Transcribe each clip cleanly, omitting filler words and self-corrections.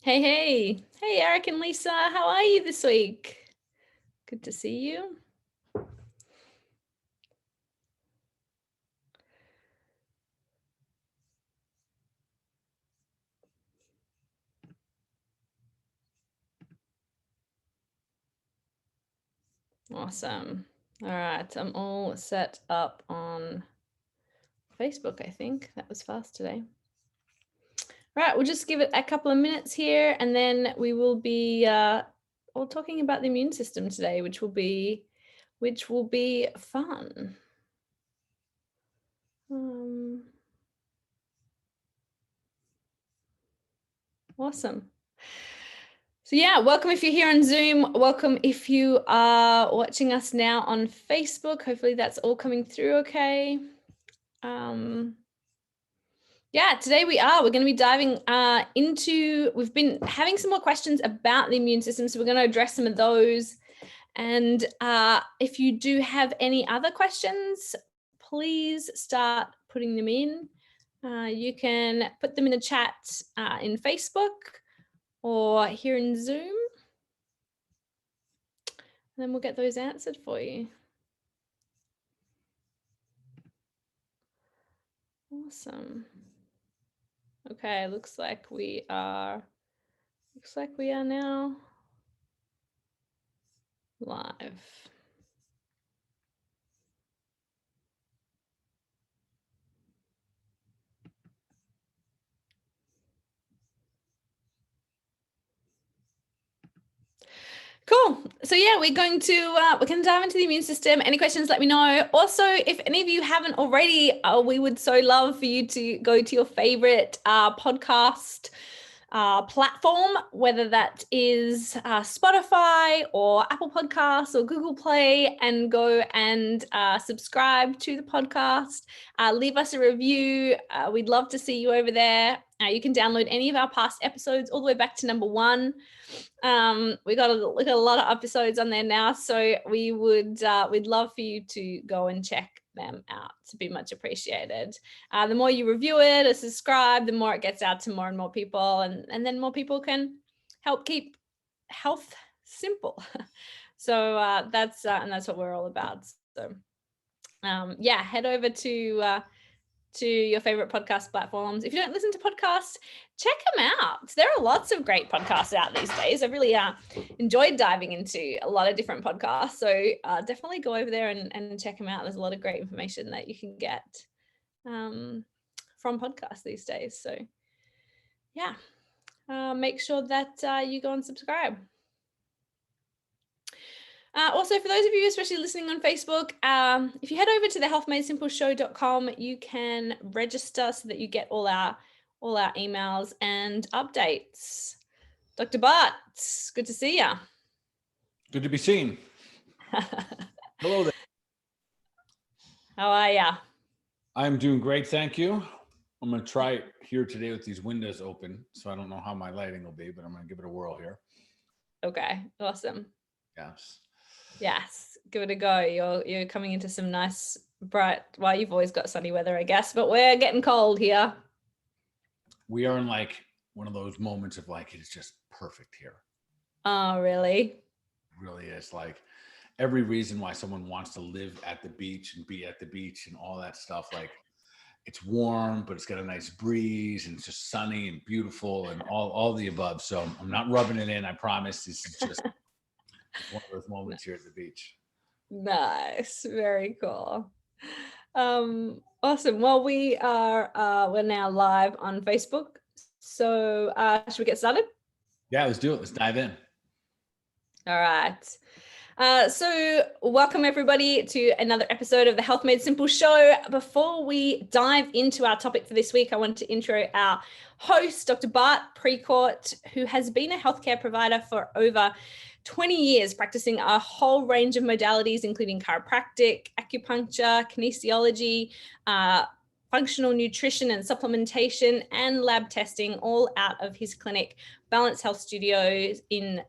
Hey, Eric and Lisa, how are you this week? Good to see you. Awesome. All right, I'm all set up on Facebook, I think. That was fast today. Right, we'll just give it a couple of minutes here and then we will be all talking about the immune system today, which will be fun. Awesome. So yeah, welcome if you're here on Zoom. Welcome if you are watching us now on Facebook. Hopefully that's all coming through okay. Yeah, today we're going to be diving into, we've been having some more questions about the immune system, so we're going to address some of those. And if you do have any other questions, please start putting them in. You can put them in the chat in Facebook or here in Zoom. And then we'll get those answered for you. Awesome. Okay, looks like we are now live. Cool. So yeah, we're going to dive into the immune system. Any questions, let me know. Also, if any of you haven't already, we would so love for you to go to your favorite podcast platform, whether that is Spotify or Apple Podcasts or Google Play, and go and subscribe to the podcast. Leave us a review. We'd love to see you over there. You can download any of our past episodes all the way back to number 1. We got a lot of episodes on there now, so we'd love for you to go and check them out. To be much appreciated. The more you review it or subscribe, the more it gets out to more and more people, and then more people can help keep health simple. So that's what we're all about. So yeah, head over to your favorite podcast platforms. If you don't listen to podcasts, check them out. There are lots of great podcasts out these days. I really enjoyed diving into a lot of different podcasts. So definitely go over there and check them out. There's a lot of great information that you can get from podcasts these days. So yeah, make sure that you go and subscribe. Also, for those of you especially listening on Facebook, if you head over to the healthmadesimpleshow.com, you can register so that you get all our emails and updates. Dr. Bart, good to see you. Good to be seen. Hello there. How are you? I'm doing great, thank you. I'm going to try it here today with these windows open, so I don't know how my lighting will be, but I'm going to give it a whirl here. Okay, awesome. Yes, give it a go. You're coming into some nice bright, well, you've always got sunny weather, I guess, but we're getting cold here. We are in like one of those moments of like, it's just perfect here. Oh, really? It really is. Like every reason why someone wants to live at the beach and be at the beach and all that stuff. Like it's warm, but it's got a nice breeze and it's just sunny and beautiful and all the above. So I'm not rubbing it in. I promise. This is just one of those moments here at the beach. Nice. Very cool. Awesome. Well, we're now live on Facebook. So should we get started? Yeah, let's do it. Let's dive in. All right. So welcome everybody to another episode of the Health Made Simple show. Before we dive into our topic for this week, I want to intro our host, Dr. Bart Precourt, who has been a healthcare provider for over 20 years, practicing a whole range of modalities, including chiropractic, acupuncture, kinesiology, functional nutrition and supplementation, and lab testing, all out of his clinic, Balance Health Studios in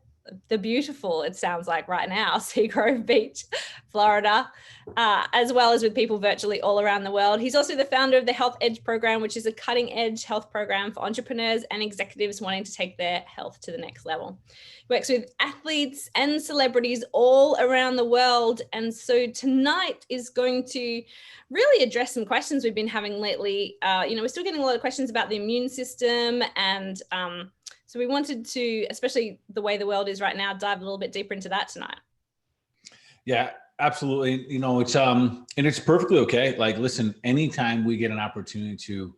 the beautiful, it sounds like right now, Seagrove Beach, Florida, as well as with people virtually all around the world. He's also the founder of the Health Edge program, which is a cutting edge health program for entrepreneurs and executives wanting to take their health to the next level. He works with athletes and celebrities all around the world. And so tonight is going to really address some questions we've been having lately. We're still getting a lot of questions about the immune system, and so we wanted to, especially the way the world is right now, dive a little bit deeper into that tonight. Yeah, absolutely. It's and it's perfectly okay. Like, listen, anytime we get an opportunity to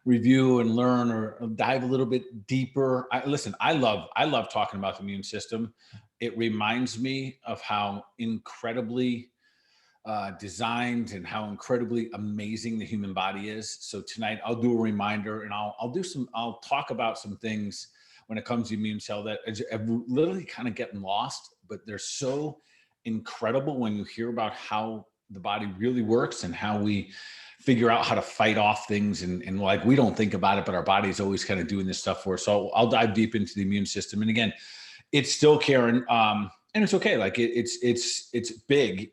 review and learn or dive a little bit deeper, I love talking about the immune system. It reminds me of how incredibly designed and how incredibly amazing the human body is. So tonight I'll do a reminder, and I'll talk about some things when it comes to immune cell that are literally kind of getting lost, but they're so incredible when you hear about how the body really works and how we figure out how to fight off things. And like, we don't think about it, but our body's always kind of doing this stuff for us. So I'll dive deep into the immune system. And again, it's still Karen, and it's okay. Like it's big,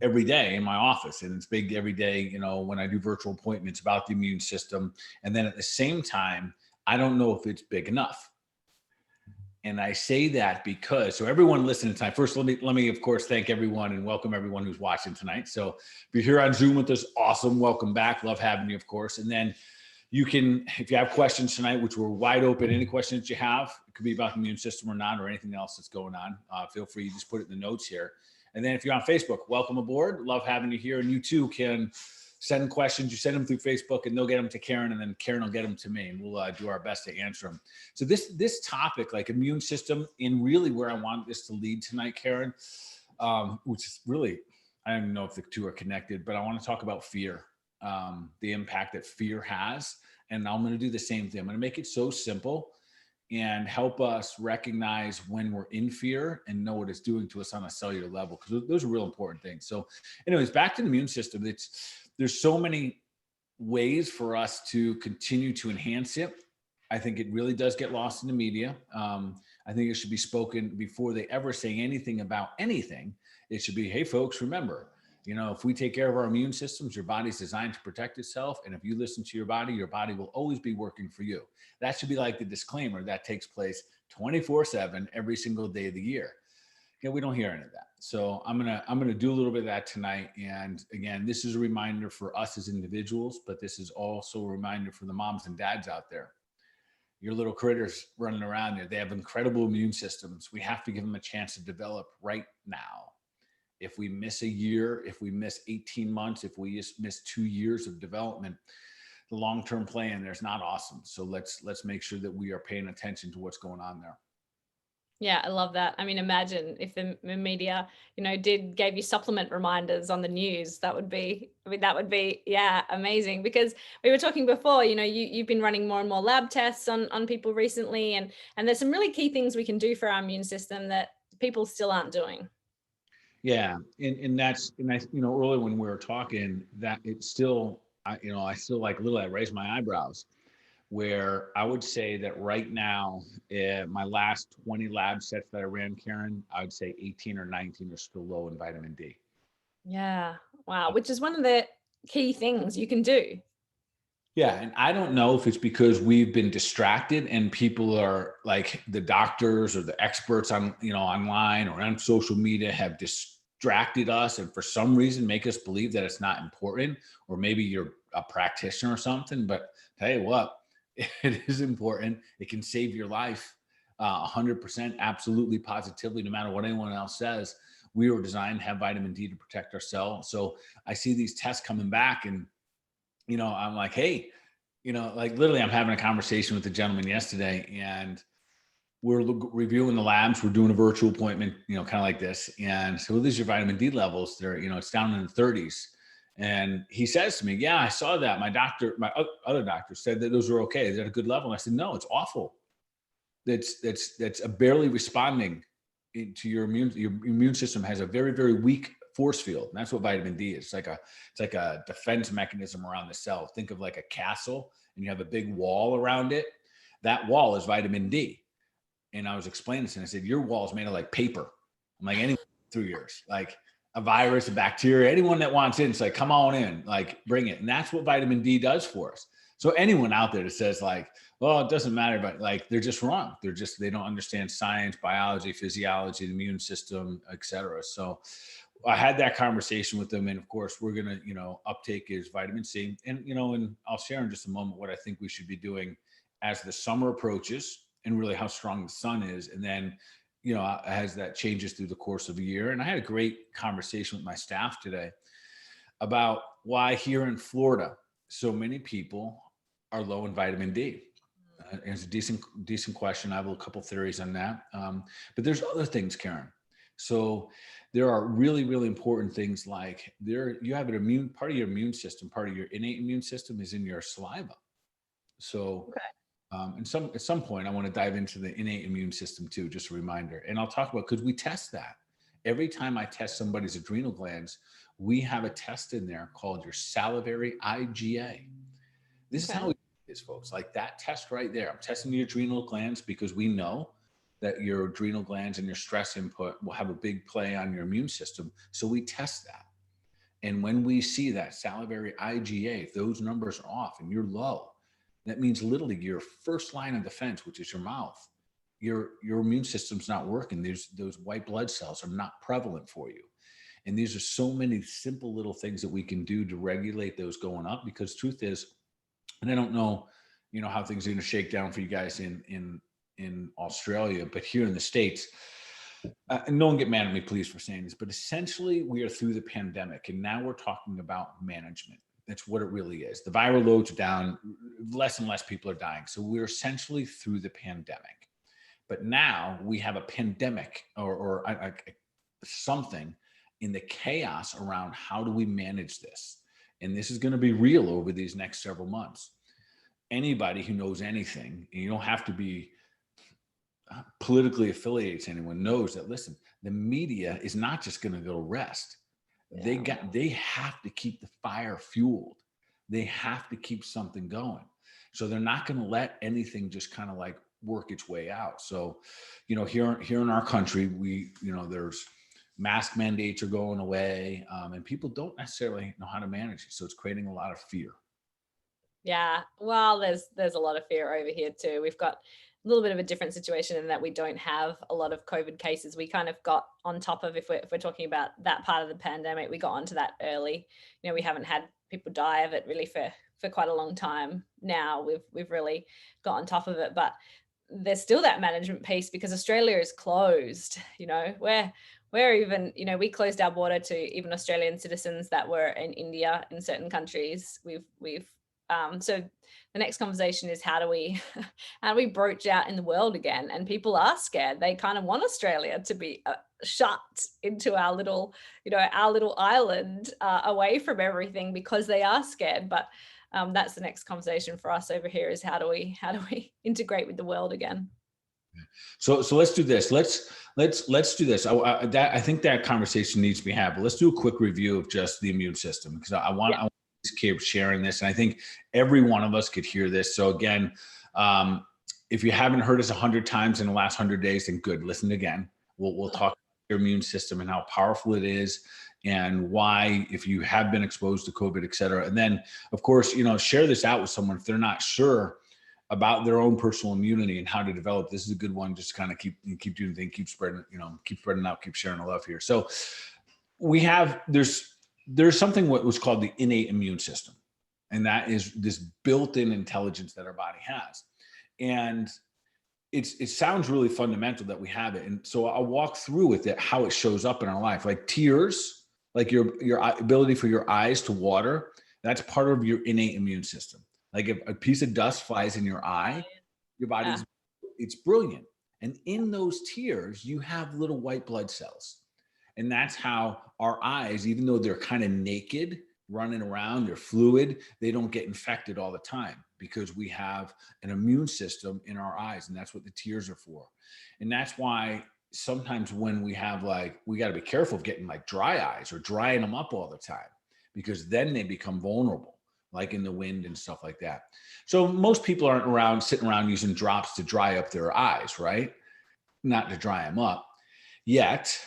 every day in my office, and it's big every day, when I do virtual appointments about the immune system. And then at the same time, I don't know if it's big enough. And I say that because, so everyone listening tonight, first, let me of course, thank everyone and welcome everyone who's watching tonight. So if you're here on Zoom with us, awesome. Welcome back. Love having you, of course. And then you can, if you have questions tonight, which we're wide open, any questions that you have, it could be about the immune system or not, or anything else that's going on, feel free, just put it in the notes here. And then if you're on Facebook, welcome aboard. Love having you here. And you too can send questions. You send them through Facebook and they'll get them to Karen, and then Karen will get them to me, and we'll do our best to answer them. So this topic, like immune system, and really where I want this to lead tonight, Karen, which is really, I don't even know if the two are connected, but I want to talk about fear, the impact that fear has. And I'm going to do the same thing. I'm going to make it so simple and help us recognize when we're in fear and know what it's doing to us on a cellular level, because those are real important things. So anyways, back to the immune system. There's so many ways for us to continue to enhance it. I think it really does get lost in the media. I think it should be spoken before they ever say anything about anything. It should be, hey folks, remember, if we take care of our immune systems, your body's designed to protect itself. And if you listen to your body will always be working for you. That should be like the disclaimer that takes place 24/7 every single day of the year. We don't hear any of that. So I'm gonna do a little bit of that tonight. And again, this is a reminder for us as individuals, but this is also a reminder for the moms and dads out there. Your little critters running around there, they have incredible immune systems. We have to give them a chance to develop right now. If we miss a year, if we miss 18 months, if we just miss 2 years of development, the long-term plan there's not awesome. So let's make sure that we are paying attention to what's going on there. Yeah, I love that. I mean, imagine if the media, gave you supplement reminders on the news. That would be, yeah, amazing. Because we were talking before, you've been running more and more lab tests on people recently, and there's some really key things we can do for our immune system that people still aren't doing. Yeah, and earlier when we were talking, that it's still, I still like literally I raise my eyebrows, where I would say that right now, my last 20 lab sets that I ran, Karen, I would say 18 or 19 are still low in vitamin D. Yeah, wow, which is one of the key things you can do. Yeah, and I don't know if it's because we've been distracted and people are like the doctors or the experts on, online or on social media have distracted us and for some reason make us believe that it's not important, or maybe you're a practitioner or something. But tell you what, it is important. It can save your life 100%, absolutely, positively, no matter what anyone else says. We were designed to have vitamin D to protect ourselves. So I see these tests coming back and, I'm like, hey, like literally I'm having a conversation with a gentleman yesterday and we're reviewing the labs. We're doing a virtual appointment, kind of like this. And so these are vitamin D levels. They're, it's down in the 30s. And he says to me, yeah, I saw that. My other doctor said that those were okay. They're at a good level. And I said, no, it's awful. That's a barely responding to your immune system has a very, very weak force field. And that's what vitamin D is. It's like a defense mechanism around the cell. Think of like a castle and you have a big wall around it. That wall is vitamin D. And I was explaining this, and I said, your wall is made of like paper. I'm like, anyone through yours, like a virus, a bacteria, anyone that wants in, it's like, come on in, like bring it. And that's what vitamin D does for us. So anyone out there that says like, well, it doesn't matter, but like, they're just wrong. They don't understand science, biology, physiology, the immune system, et cetera. So I had that conversation with them. And of course, we're going to, uptake is vitamin C. And, and I'll share in just a moment what I think we should be doing as the summer approaches and really how strong the sun is. And then, as that changes through the course of a year. And I had a great conversation with my staff today about why here in Florida, so many people are low in vitamin D. It's a decent question. I have a couple theories on that. But there's other things, Karen. So there are really, really important things like you have an part of your immune system, part of your innate immune system is in your saliva. So at some point, I want to dive into the innate immune system too, just a reminder. And I'll talk about, because we test that. Every time I test somebody's adrenal glands, we have a test in there called your salivary IgA. This is how it is, folks. Like that test right there. I'm testing your adrenal glands because we know that your adrenal glands and your stress input will have a big play on your immune system. So we test that. And when we see that salivary IgA, if those numbers are off and you're low, that means literally your first line of defense, which is your mouth, your immune system's not working. Those white blood cells are not prevalent for you. And these are so many simple little things that we can do to regulate those going up, because truth is, and I don't know, how things are going to shake down for you guys in Australia, but here in the States, and no one get mad at me, please, for saying this, but essentially we are through the pandemic and now we're talking about management. That's what it really is. The viral loads are down, less and less people are dying. So we're essentially through the pandemic. But now we have a pandemic or something in the chaos around how do we manage this? And this is going to be real over these next several months. Anybody who knows anything, and you don't have to be politically affiliated to anyone, knows that, listen, the media is not just going to go rest. Yeah. They have to keep the fire fueled. They have to keep something going. So they're not going to let anything just kind of like work its way out. So, here in our country, there's mask mandates are going away, and people don't necessarily know how to manage it. So it's creating a lot of fear. Yeah, well, there's a lot of fear over here too. We've got a little bit of a different situation in that we don't have a lot of COVID cases. We kind of got on top of, if we're talking about that part of the pandemic, we got onto that early. We haven't had people die of it really for quite a long time now. We've really got on top of it, but there's still that management piece because Australia is closed. We're even, we closed our border to even Australian citizens that were in India, in certain countries. We've so the next conversation is how do we broach out in the world again? And people are scared. They kind of want Australia to be shut into our little island away from everything because they are scared. But that's the next conversation for us over here is how do we integrate with the world again? So let's do this. Let's do this. I think that conversation needs to be had. But let's do a quick review of just the immune system, because I want keep sharing this, and I think every one of us could hear this. So again, if you haven't heard us 100 times in the last 100 days, then good, listen again. We'll talk about your immune system and how powerful it is, and why, if you have been exposed to COVID, et cetera. And then, of course, share this out with someone if they're not sure about their own personal immunity and how to develop. This is a good one. Just kind of keep doing things, keep spreading out, keep sharing the love here. So there's something what was called the innate immune system. And that is this built-in intelligence that our body has. And it sounds really fundamental that we have it. And so I'll walk through with it, how it shows up in our life. Like tears, like your ability for your eyes to water, that's part of your innate immune system. Like if a piece of dust flies in your eye, your body's, it's brilliant. And in those tears, you have little white blood cells. And that's how our eyes, even though they're kind of naked, running around, they're fluid, they don't get infected all the time because we have an immune system in our eyes. And that's what the tears are for. And that's why sometimes when we have we got to be careful of getting dry eyes or drying them up all the time, because then they become vulnerable, like in the wind and stuff like that. So most people aren't sitting around using drops to dry up their eyes, right? not to dry them up. Yet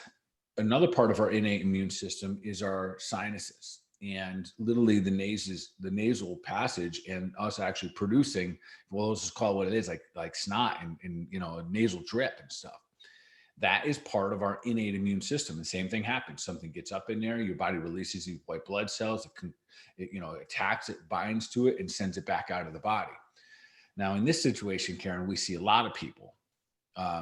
another part of our innate immune system is our sinuses, and literally the nasal passage, and us actually producing, well, let's just call it what it is, like snot and a nasal drip and stuff. That is part of our innate immune system. The same thing happens. Something gets up in there, your body releases these white blood cells. It attacks it, binds to it, and sends it back out of the body. Now, in this situation, Karen, we see a lot of people,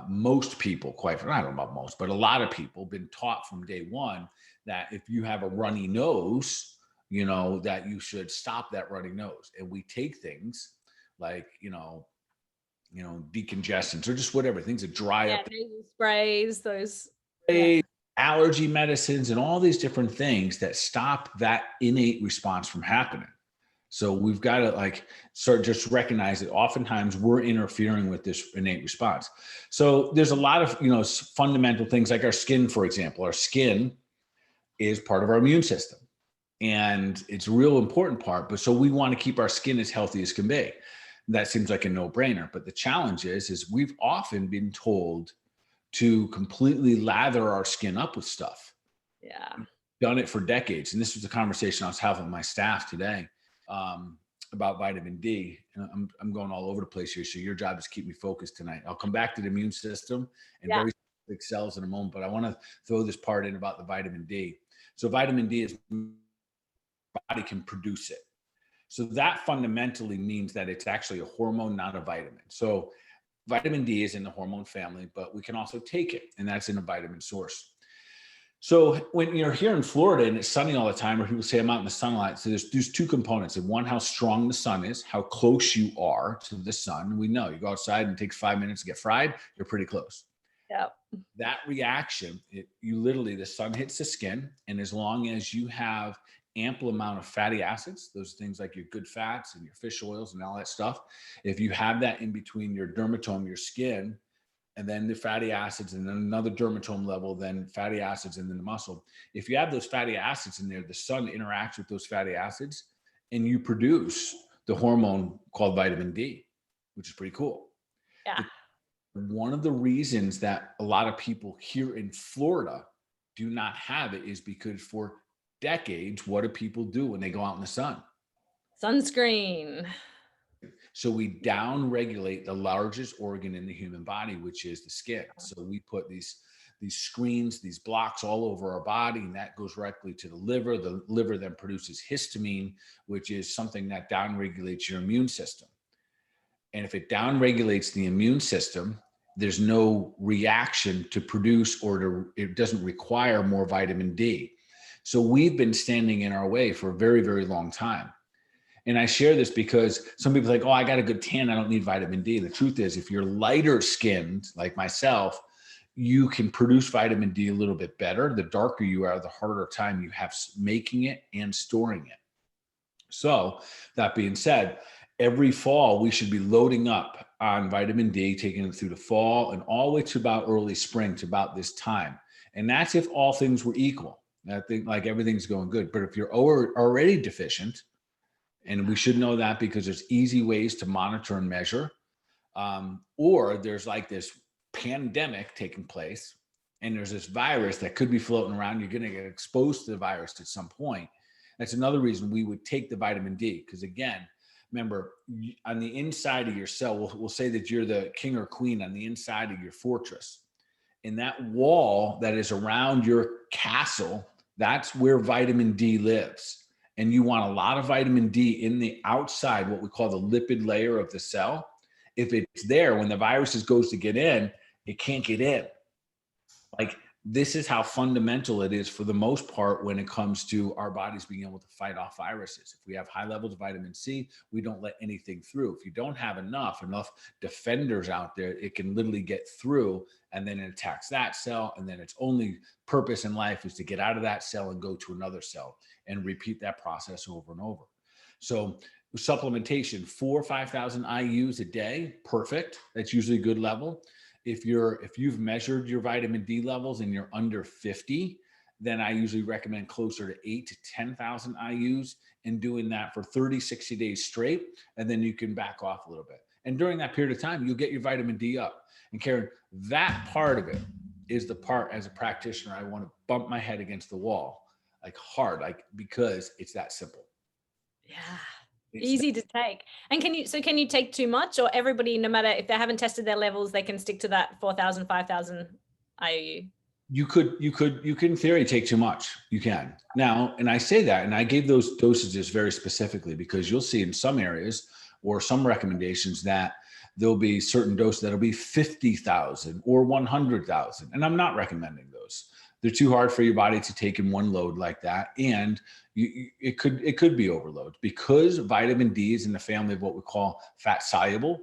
most people, I don't know about most, but a lot of people been taught from day one that if you have a runny nose, that you should stop that runny nose. And we take things like, decongestants or just whatever, things that dry up. Nasal sprays, those allergy medicines and all these different things that stop that innate response from happening. So we've got to start just recognize that oftentimes we're interfering with this innate response. So there's a lot of, fundamental things like our skin, for example. Our skin is part of our immune system, and it's a real important part. But so we want to keep our skin as healthy as can be. That seems like a no-brainer. But the challenge is we've often been told to completely lather our skin up with stuff. Yeah. Done it for decades. And this was a conversation I was having with my staff today about vitamin D. And I'm going all over the place here. So your job is to keep me focused tonight. I'll come back to the immune system and very specific cells in a moment, but I want to throw this part in about the vitamin D. So vitamin D is, body can produce it. So that fundamentally means that it's actually a hormone, not a vitamin. So vitamin D is in the hormone family, but we can also take it, and that's in a vitamin source. So when you're here in Florida and it's sunny all the time, or people say I'm out in the sunlight, so there's two components. And one, how strong the sun is, how close you are to the sun. We know you go outside and it takes 5 minutes to get fried, you're pretty close. Yep. That reaction, the sun hits the skin, and as long as you have ample amount of fatty acids, those things like your good fats and your fish oils and all that stuff, if you have that in between your dermatome, your skin, and then the fatty acids, and then another dermatome level, then fatty acids, and then the muscle. If you have those fatty acids in there, the sun interacts with those fatty acids, and you produce the hormone called vitamin D, which is pretty cool. Yeah. One of the reasons that a lot of people here in Florida do not have it is because for decades, what do people do when they go out in the sun? Sunscreen. So we down-regulate the largest organ in the human body, which is the skin. So we put these screens, these blocks all over our body, and that goes directly to the liver. The liver then produces histamine, which is something that down-regulates your immune system. And if it down-regulates the immune system, there's no reaction to produce it doesn't require more vitamin D. So we've been standing in our way for a very, very long time. And I share this because some people are like, oh, I got a good tan, I don't need vitamin D. The truth is, if you're lighter skinned like myself, you can produce vitamin D a little bit better. The darker you are, the harder time you have making it and storing it. So that being said, every fall we should be loading up on vitamin D, taking it through the fall and all the way to about early spring, to about this time. And that's if all things were equal. I think like everything's going good. But if you're already deficient, and we should know that because there's easy ways to monitor and measure, or there's like this pandemic taking place, and there's this virus that could be floating around. You're going to get exposed to the virus at some point. That's another reason we would take the vitamin D, because again, remember, on the inside of your cell, we'll say that you're the king or queen on the inside of your fortress. In that wall that is around your castle, that's where vitamin D lives. And you want a lot of vitamin D in the outside, what we call the lipid layer of the cell. If it's there, when the virus goes to get in, it can't get in. Like, this is how fundamental it is for the most part when it comes to our bodies being able to fight off viruses. If we have high levels of vitamin C, we don't let anything through. If you don't have enough defenders out there, it can literally get through, and then it attacks that cell. And then its only purpose in life is to get out of that cell and go to another cell and repeat that process over and over. So supplementation, 4,000 or 5,000 IUs a day, perfect. That's usually a good level. If you've measured your vitamin D levels and you're under 50, then I usually recommend closer to 8,000 to 10,000 IUs, and doing that for 30, 60 days straight. And then you can back off a little bit. And during that period of time, you'll get your vitamin D up. And Karen, That part of it is the part as a practitioner, I want to bump my head against the wall, like hard, like, because it's that simple. Yeah. It's Easy to take. And can you take too much, or everybody, no matter if they haven't tested their levels, they can stick to that 4,000, 5,000 IU? You could in theory take too much. You can now, and I say that, and I gave those dosages very specifically because you'll see in some areas or some recommendations that there'll be certain doses that'll be 50,000 or 100,000, and I'm not recommending those. They're too hard for your body to take in one load like that, and it could be overload because vitamin D is in the family of what we call fat soluble.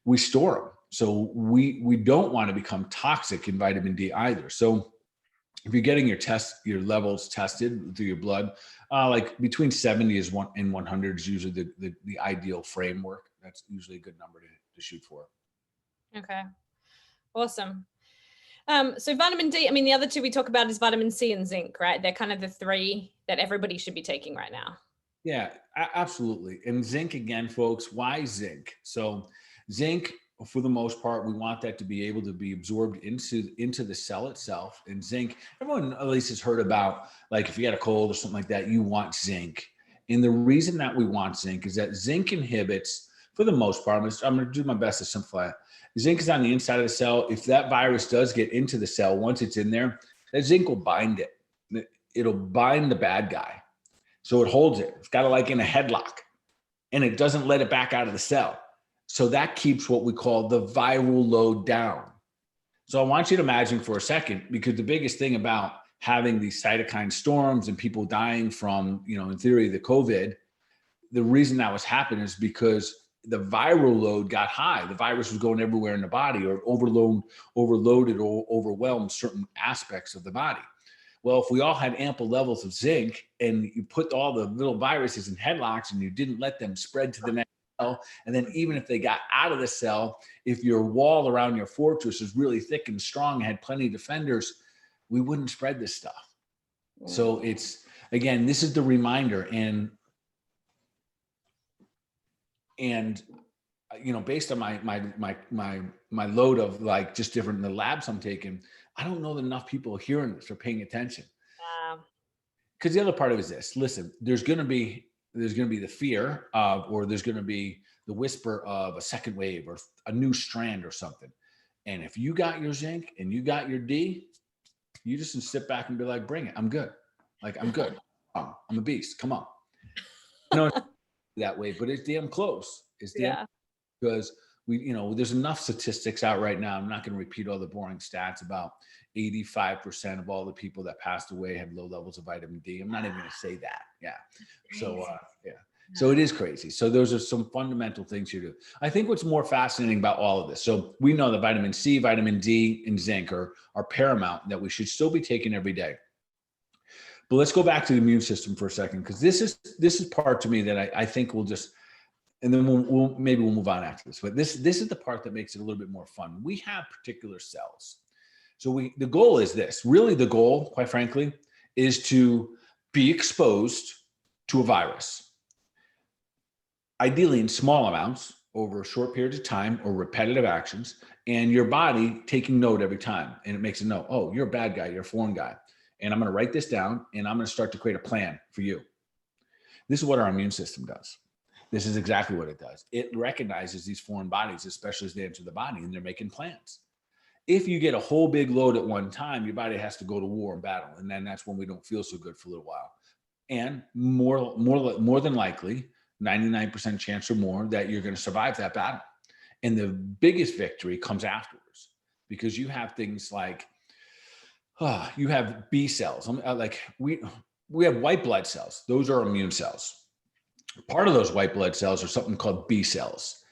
We store them. So we don't want to become toxic in vitamin D either. So if you're getting your levels tested through your blood, like between 70 and 100 is usually the ideal framework. That's usually a good number to shoot for. Okay. Awesome. So vitamin D, I mean, the other two we talk about is vitamin C and zinc, right? They're kind of the three that everybody should be taking right now. Yeah, absolutely. And zinc, again, folks, why zinc? So zinc, for the most part, we want that to be able to be absorbed into the cell itself. And zinc, everyone at least has heard about, like if you got a cold or something like that, you want zinc. And the reason that we want zinc is that zinc inhibits, for the most part, I'm going to do my best to simplify it. Zinc is on the inside of the cell. If that virus does get into the cell, once it's in there, that zinc will bind it. It'll bind the bad guy. So it holds it. It's got it like in a headlock, and it doesn't let it back out of the cell. So that keeps what we call the viral load down. So I want you to imagine for a second, because the biggest thing about having these cytokine storms and people dying from, in theory, the COVID, the reason that was happening is because the viral load got high. The virus was going everywhere in the body, or overloaded or overwhelmed certain aspects of the body. Well, if we all had ample levels of zinc and you put all the little viruses in headlocks and you didn't let them spread to the next cell, and then even if they got out of the cell, if your wall around your fortress is really thick and strong, had plenty of defenders, we wouldn't spread this stuff. So it's, again, this is the reminder. And based on my load of like just different the labs I'm taking, I don't know that enough people are hearing this or paying attention. Because the other part of it is this: listen, there's going to be the fear of, or there's going to be the whisper of a second wave or a new strand or something. And if you got your zinc and you got your D, you just can sit back and be like, "Bring it, I'm good. Like I'm good. I'm a beast. Come on." That way, but it's damn close. It's damn because there's enough statistics out right now. I'm not going to repeat all the boring stats about 85% of all the people that passed away had low levels of vitamin D. I'm not even going to say that. Yeah. So, So it is crazy. So those are some fundamental things you do. I think what's more fascinating about all of this. So we know that vitamin C, vitamin D, and zinc are paramount, that we should still be taking every day. But let's go back to the immune system for a second, because this is part to me that I think we'll just, and then we'll move on after this. But this is the part that makes it a little bit more fun. We have particular cells. So the goal is this. Really, the goal, quite frankly, is to be exposed to a virus, ideally in small amounts over a short period of time or repetitive actions, and your body taking note every time, and it makes a note. Oh, you're a bad guy. You're a foreign guy. And I'm going to write this down, and I'm going to start to create a plan for you. This is what our immune system does. This is exactly what it does. It recognizes these foreign bodies, especially as they enter the body, and they're making plans. If you get a whole big load at one time, your body has to go to war and battle. And then that's when we don't feel so good for a little while. And more than likely, 99% chance or more that you're going to survive that battle. And the biggest victory comes afterwards, because you have things like, you have B cells. We have white blood cells. Those are immune cells. Part of those white blood cells are something called B cells.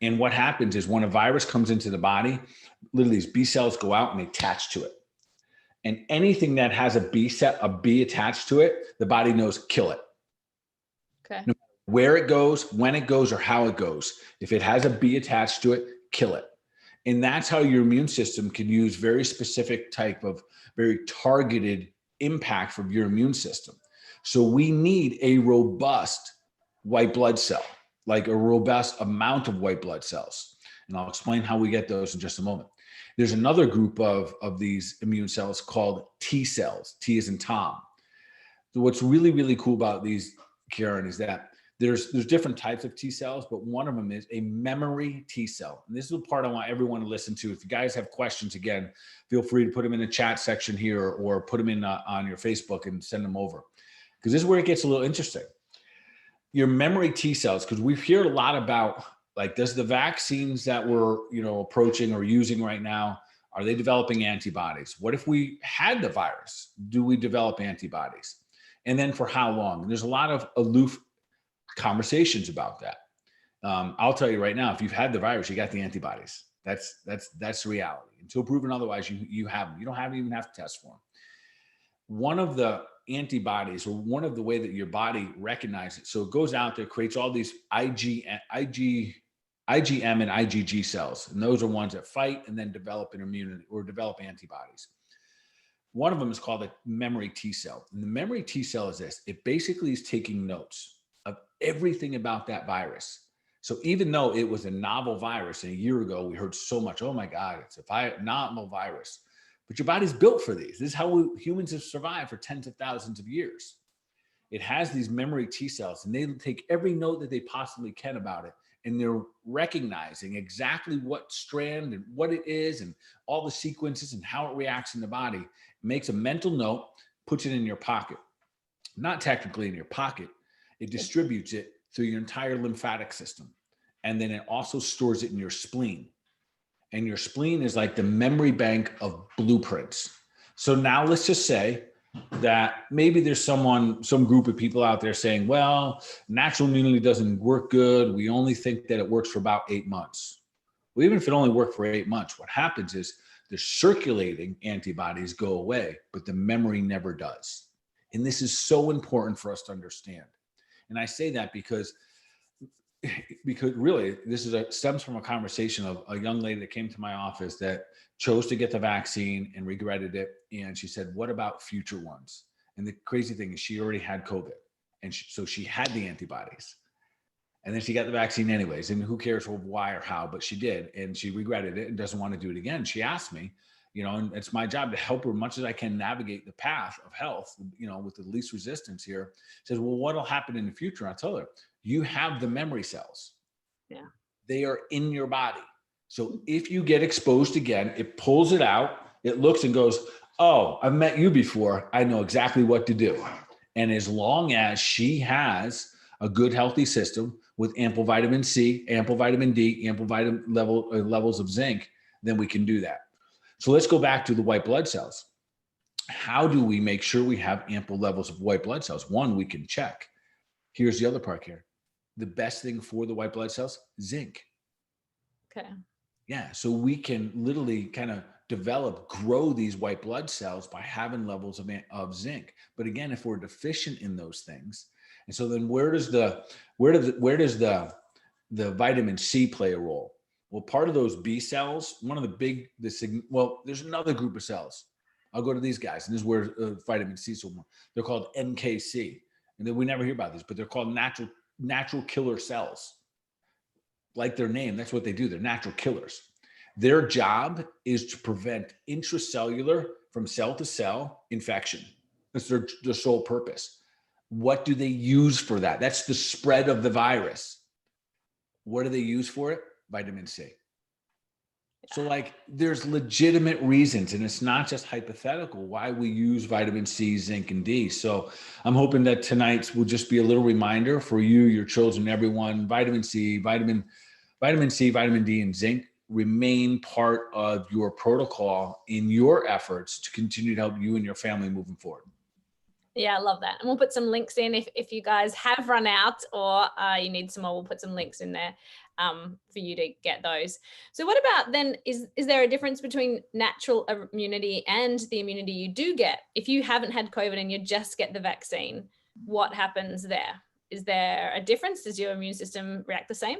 And what happens is when a virus comes into the body, literally these B cells go out and they attach to it. And anything that has a B attached to it, the body knows, kill it. Okay. No matter where it goes, when it goes, or how it goes. If it has a B attached to it, kill it. And that's how your immune system can use very specific type of very targeted impact from your immune system. So we need a robust white blood cell, like a robust amount of white blood cells. And I'll explain how we get those in just a moment. There's another group of these immune cells called T cells, T as in Tom. So what's really, really cool about these, Karen, is that there's different types of T cells, but one of them is a memory T cell. And this is the part I want everyone to listen to. If you guys have questions, again, feel free to put them in the chat section here or put them in on your Facebook and send them over. Because this is where it gets a little interesting. Your memory T cells, because we've heard a lot about, like, does the vaccines that we're, approaching or using right now, are they developing antibodies? What if we had the virus? Do we develop antibodies? And then for how long? And there's a lot of aloof conversations about that. I'll tell you right now, if you've had the virus, you got the antibodies. That's the reality. Until proven otherwise, you have them. You don't even have to test for them. One of the antibodies, or one of the way that your body recognizes it, so it goes out there, creates all these IgM and IgG cells, and those are ones that fight and then develop an immunity or develop antibodies. One of them is called a memory T cell, and the memory T cell is this: it basically is taking notes of everything about that virus. So even though it was a novel virus, and a year ago we heard so much, oh my God, it's a novel virus, but your body's built for these. This is how humans have survived for tens of thousands of years. It has these memory T cells, and they take every note that they possibly can about it, and they're recognizing exactly what strand and what it is and all the sequences and how it reacts in the body. It makes a mental note, puts it in your pocket. Not technically in your pocket. It distributes it through your entire lymphatic system. And then it also stores it in your spleen. And your spleen is like the memory bank of blueprints. So now let's just say that maybe there's some group of people out there saying, well, natural immunity doesn't work good. We only think that it works for about 8 months. Well, even if it only worked for 8 months, what happens is the circulating antibodies go away, but the memory never does. And this is so important for us to understand. And I say that because really this stems from a conversation of a young lady that came to my office that chose to get the vaccine and regretted it. And she said, what about future ones? And the crazy thing is she already had COVID. And so she had the antibodies. And then she got the vaccine anyways. And who cares why or how, but she did. And she regretted it and doesn't want to do it again. She asked me, and it's my job to help her as much as I can navigate the path of health, with the least resistance here. Says, well, what'll happen in the future? I tell her, you have the memory cells. Yeah. They are in your body. So if you get exposed again, it pulls it out, it looks and goes, oh, I've met you before. I know exactly what to do. And as long as she has a good, healthy system with ample vitamin C, ample vitamin D, ample levels of zinc, then we can do that. So let's go back to the white blood cells. How do we make sure we have ample levels of white blood cells? One, we can check. Here's the other part here. The best thing for the white blood cells, zinc. Okay. Yeah, so we can literally kind of grow these white blood cells by having levels of zinc. But again, if we're deficient in those things, and so then where does the vitamin C play a role? Well, part of those B cells, there's another group of cells. I'll go to these guys, and this is where vitamin C is so more. They're called NKC, and then we never hear about these, but they're called natural killer cells. Like their name, that's what they do. They're natural killers. Their job is to prevent intracellular, from cell to cell, infection. That's their sole purpose. What do they use for that? That's the spread of the virus. What do they use for it? Vitamin C. So there's legitimate reasons, and it's not just hypothetical, why we use vitamin C, zinc, and D. So I'm hoping that tonight's will just be a little reminder for you, your children, everyone. Vitamin C, vitamin D, and zinc remain part of your protocol in your efforts to continue to help you and your family moving forward. Yeah, I love that. And we'll put some links in if you guys have run out or you need some more, we'll put some links in there for you to get those. So what about then, is there a difference between natural immunity and the immunity you do get? If you haven't had COVID and you just get the vaccine, what happens there? Is there a difference? Does your immune system react the same?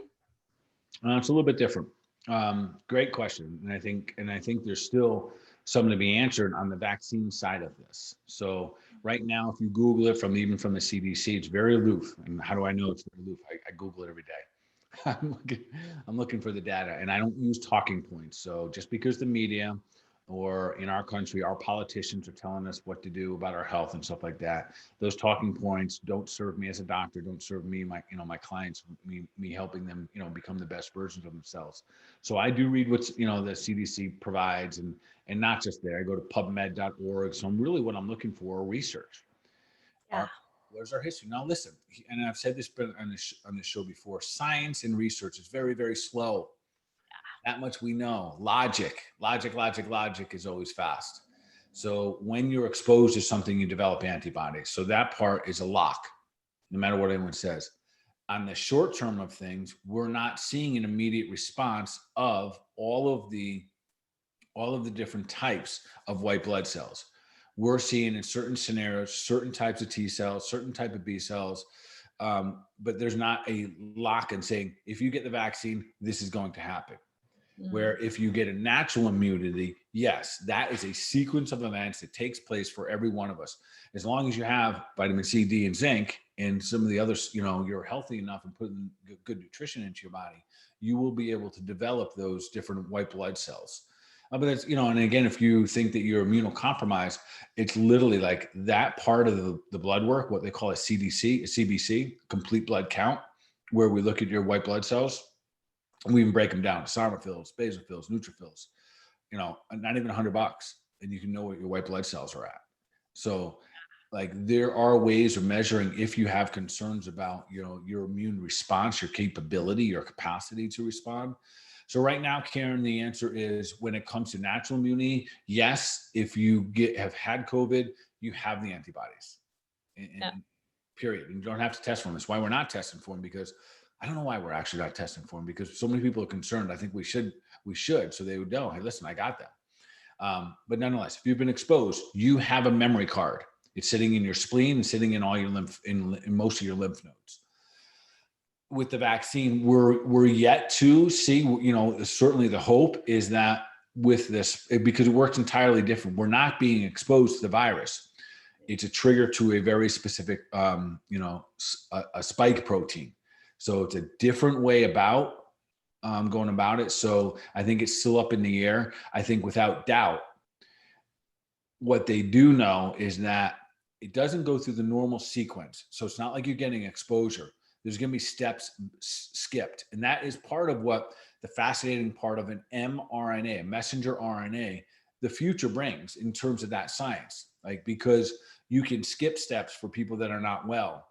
It's a little bit different. Great question. And I think there's still something to be answered on the vaccine side of this. So right now, if you Google it even from the CDC, it's very aloof. And how do I know it's very aloof? I Google it every day. I'm looking, I'm looking for the data, and I don't use talking points. So just because the media or in our country, our politicians are telling us what to do about our health and stuff like that, those talking points don't serve me as a doctor, don't serve me, my clients, me helping them, become the best versions of themselves. So I do read what's, the CDC provides, and not just there. I go to PubMed.org. So I'm really what I'm looking for research. Yeah. Where's our history? Now, listen, and I've said this on this show before, science and research is very, very slow. That much we know. Logic is always fast. So when you're exposed to something, you develop antibodies. So that part is a lock, no matter what anyone says. On the short term of things, we're not seeing an immediate response of all of the different types of white blood cells. We're seeing in certain scenarios, certain types of T cells, certain type of B cells, but there's not a lock in saying, if you get the vaccine, this is going to happen. Where if you get a natural immunity, yes, that is a sequence of events that takes place for every one of us. As long as you have vitamin C, D, and zinc, and some of the others, you're healthy enough and putting good nutrition into your body, you will be able to develop those different white blood cells. But it's, and again, if you think that you're immunocompromised, it's literally like that part of the blood work, what they call a CBC, complete blood count, where we look at your white blood cells. We even break them down: eosinophils, basophils, neutrophils. Not even $100, and you can know what your white blood cells are at. So, like, there are ways of measuring if you have concerns about your immune response, your capability, your capacity to respond. So right now, Karen, the answer is when it comes to natural immunity, yes. If you have had COVID, you have the antibodies. Yeah. Period. And you don't have to test for them. That's why we're not testing for them, because I don't know why we're actually not testing for them, because so many people are concerned. I think we should. So they would know, hey, listen, I got them. But nonetheless, if you've been exposed, you have a memory card. It's sitting in your spleen and sitting in all your in most of your lymph nodes. With the vaccine, we're yet to see, certainly the hope is that with this, because it works entirely different, we're not being exposed to the virus. It's a trigger to a very specific, a spike protein. So it's a different way about going about it. So I think it's still up in the air. I think without doubt, what they do know is that it doesn't go through the normal sequence. So it's not like you're getting exposure. There's going to be steps skipped. And that is part of what the fascinating part of an mRNA, a messenger RNA, the future brings in terms of that science. Like, because you can skip steps for people that are not well.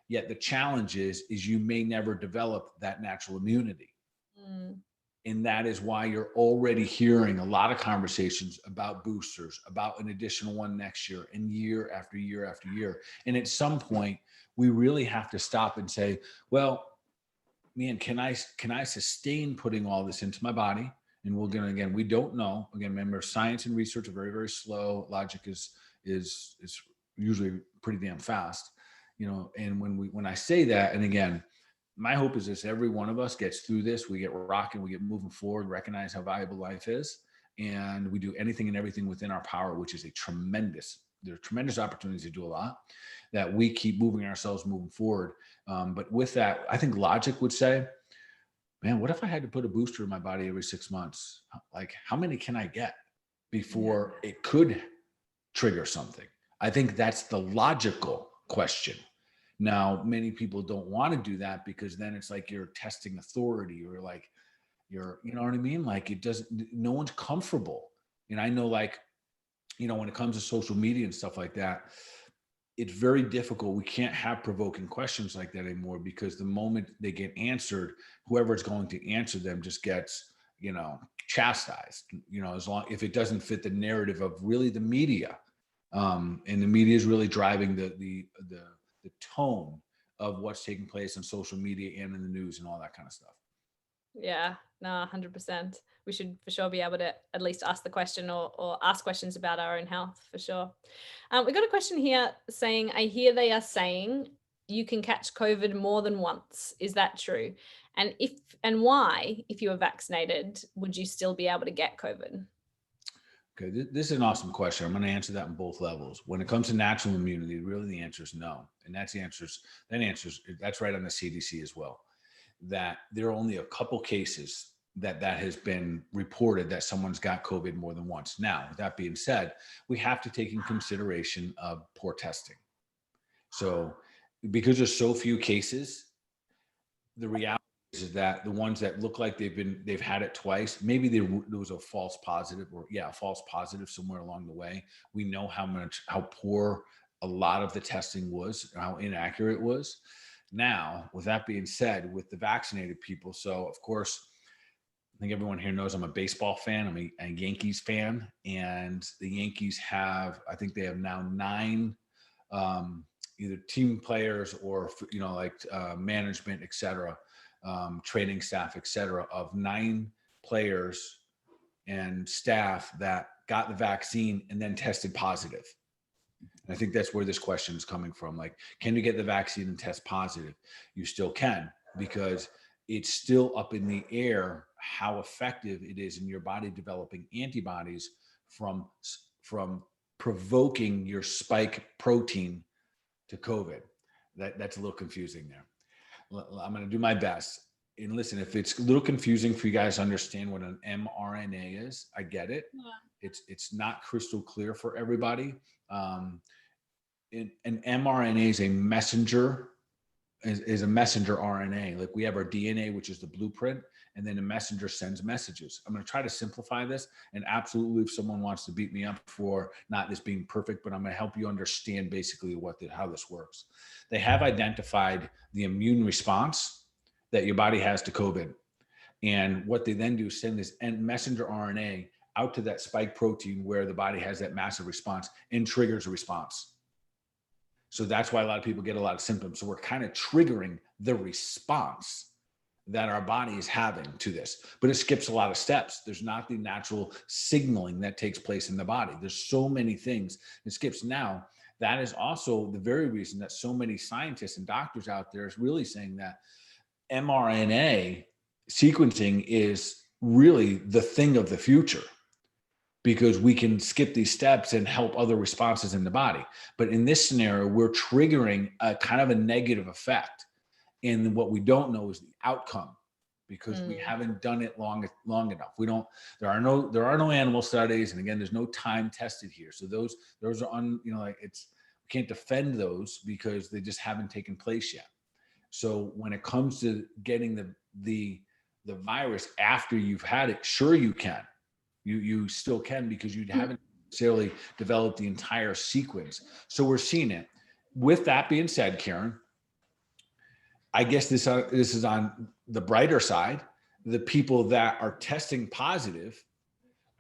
Yet the challenge is you may never develop that natural immunity. And that is why you're already hearing a lot of conversations about boosters, about an additional one next year, and year after year after year. And at some point, we really have to stop and say, well, man, can I sustain putting all this into my body? And we're going to, again, we don't know. Again, remember, science and research are very, very slow. Logic is usually pretty damn fast, and when I say that, and again, my hope is this: every one of us gets through this, we get rocking, we get moving forward, recognize how valuable life is, and we do anything and everything within our power, which is there are tremendous opportunities to do a lot, that we keep moving ourselves moving forward. But with that, I think logic would say, man, what if I had to put a booster in my body every 6 months? Like, how many can I get before it could trigger something? I think that's the logical question. Now, many people don't want to do that, because then it's like you're testing authority, or like you know what I mean? Like, no one's comfortable. And I know, like, when it comes to social media and stuff like that, it's very difficult. We can't have provoking questions like that anymore, because the moment they get answered, whoever is going to answer them just gets, chastised, if it doesn't fit the narrative of really the media. And the media is really driving the tone of what's taking place on social media and in the news and all that kind of stuff. Yeah, no, 100%. We should for sure be able to at least ask the question, or ask questions about our own health, for sure. We got a question here saying, I hear they are saying you can catch COVID more than once. Is that true? And why, if you were vaccinated, would you still be able to get COVID? Okay, this is an awesome question. I'm going to answer that on both levels. When it comes to natural immunity, really the answer is no. And that's right on the CDC as well. that there are only a couple cases that has been reported that someone's got COVID more than once. Now, with that being said, we have to take in consideration of poor testing. So because there's so few cases, the reality is that the ones that look like they've had it twice, maybe there was a false positive, or a false positive somewhere along the way. We know how poor a lot of the testing was, how inaccurate it was. Now, with that being said, with the vaccinated people, so of course, I think everyone here knows I'm a baseball fan. I'm a Yankees fan, and the Yankees have, I think they have now 9 either team players or management, et cetera, training staff, et cetera, of 9 players and staff that got the vaccine and then tested positive. And I think that's where this question is coming from. Like, can you get the vaccine and test positive? You still can, because it's still up in the air how effective it is in your body developing antibodies from provoking your spike protein to COVID. That's a little confusing there. I'm going to do my best. And listen, if it's a little confusing for you guys to understand what an mRNA is, I get it. Yeah. It's not crystal clear for everybody. An mRNA is a messenger, is a messenger RNA. Like we have our DNA, which is the blueprint, and then a messenger sends messages. I'm going to try to simplify this, and absolutely, if someone wants to beat me up for not this being perfect, but I'm going to help you understand basically how this works. They have identified the immune response that your body has to COVID. And what they then do is send this messenger RNA out to that spike protein where the body has that massive response and triggers a response. So that's why a lot of people get a lot of symptoms. So we're kind of triggering the response that our body is having to this, but it skips a lot of steps. There's not the natural signaling that takes place in the body. There's so many things it skips. Now, that is also the very reason that so many scientists and doctors out there is really saying that mRNA sequencing is really the thing of the future, because we can skip these steps and help other responses in the body. But in this scenario, we're triggering a kind of a negative effect. And what we don't know is the outcome, because we haven't done it long enough. There are no animal studies. And again, there's no time tested here. So those are we can't defend those because they just haven't taken place yet. So when it comes to getting the virus after you've had it, sure you can. You still can, because you haven't necessarily developed the entire sequence. So we're seeing it. With that being said, Karen, I guess this is on the brighter side. The people that are testing positive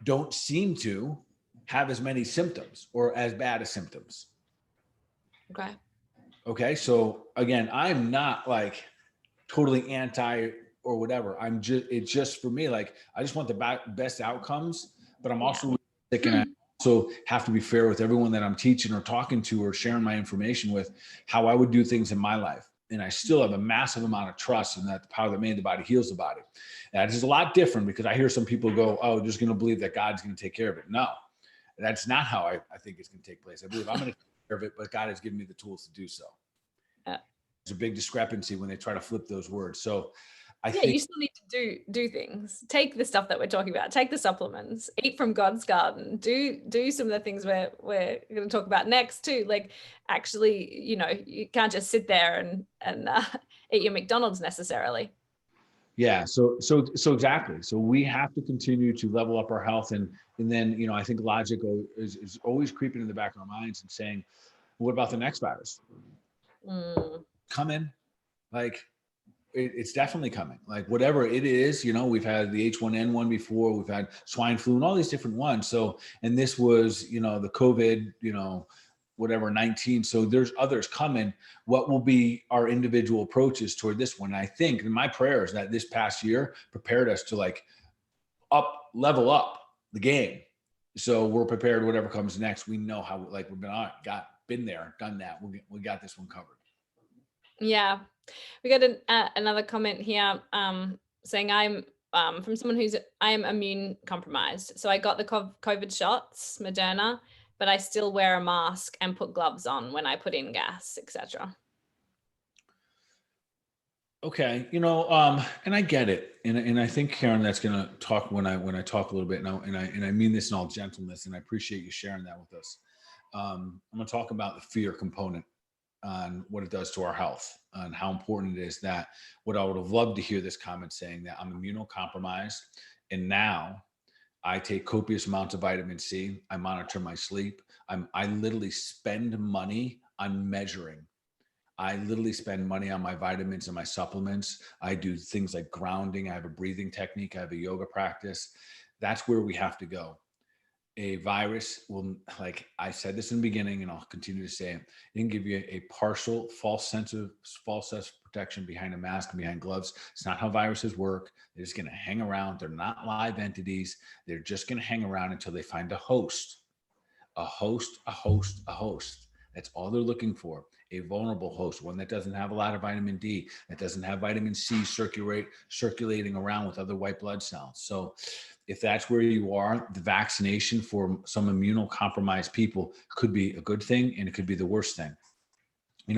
don't seem to have as many symptoms or as bad as symptoms. Okay. So again, I'm not like totally anti or whatever. It's just for me, like, I just want the best outcomes, but I'm also sick, and I also have to be fair with everyone that I'm teaching or talking to or sharing my information with, how I would do things in my life. And I still have a massive amount of trust in that the power that made the body heals the body. That is a lot different, because I hear some people go, oh, just going to believe that God's going to take care of it. No, that's not how I think it's going to take place. I believe I'm going to take care of it, but God has given me the tools to do so. There's a big discrepancy when they try to flip those words. So I think you still need to do things. Take the stuff that we're talking about. Take the supplements. Eat from God's garden. Do some of the things we're going to talk about next too. Like, actually, you can't just sit there and eat your McDonald's necessarily. Yeah. So exactly. So we have to continue to level up our health, and then I think logic is always creeping in the back of our minds and saying, what about the next virus? Come in, like. It's definitely coming. Like, whatever it is, we've had the H1N1 before, we've had swine flu and all these different ones. So, and this was, the COVID, whatever 19. So there's others coming. What will be our individual approaches toward this one? And I think, and my prayer is that this past year prepared us to level up the game. So we're prepared, whatever comes next. We know how, like, we've been there, done that. We got this one covered. Yeah. We got another comment here saying I'm from someone I am immune compromised. So I got the COVID shots, Moderna, but I still wear a mask and put gloves on when I put in gas, etc. Okay, and I get it, and I think Karen, that's gonna talk when I talk a little bit, and I mean this in all gentleness, and I appreciate you sharing that with us. I'm gonna talk about the fear component on what it does to our health, and how important it is that what I would have loved to hear this comment saying that I'm immunocompromised, and now I take copious amounts of vitamin C. I monitor my sleep. I literally spend money on measuring. I literally spend money on my vitamins and my supplements. I do things like grounding. I have a breathing technique. I have a yoga practice. That's where we have to go. A virus will, like I said this in the beginning, and I'll continue to say it, it can give you a partial false sense of protection behind a mask and behind gloves. It's not how viruses work. They're just going to hang around. They're not live entities. They're just going to hang around until they find a host, a host, a host, a host. That's all they're looking for. A vulnerable host, one that doesn't have a lot of vitamin D, that doesn't have vitamin C circulating around with other white blood cells. So if that's where you are, the vaccination for some immunocompromised people could be a good thing, and it could be the worst thing. I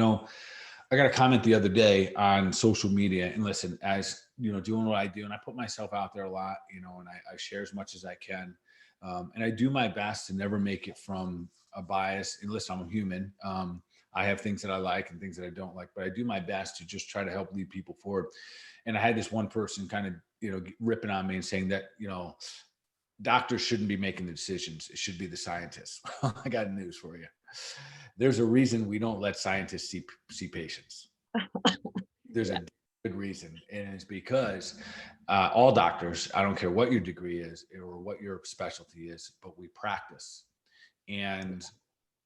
got a comment the other day on social media, and listen, as doing what I do, and I put myself out there a lot, and I share as much as I can. And I do my best to never make it from a bias. And listen, I'm a human. I have things that I like and things that I don't like, but I do my best to just try to help lead people forward. And I had this one person kind of, ripping on me and saying that, doctors shouldn't be making the decisions. It should be the scientists. I got news for you. There's a reason we don't let scientists see patients. There's a good reason, and it's because all doctors, I don't care what your degree is or what your specialty is, but we practice. And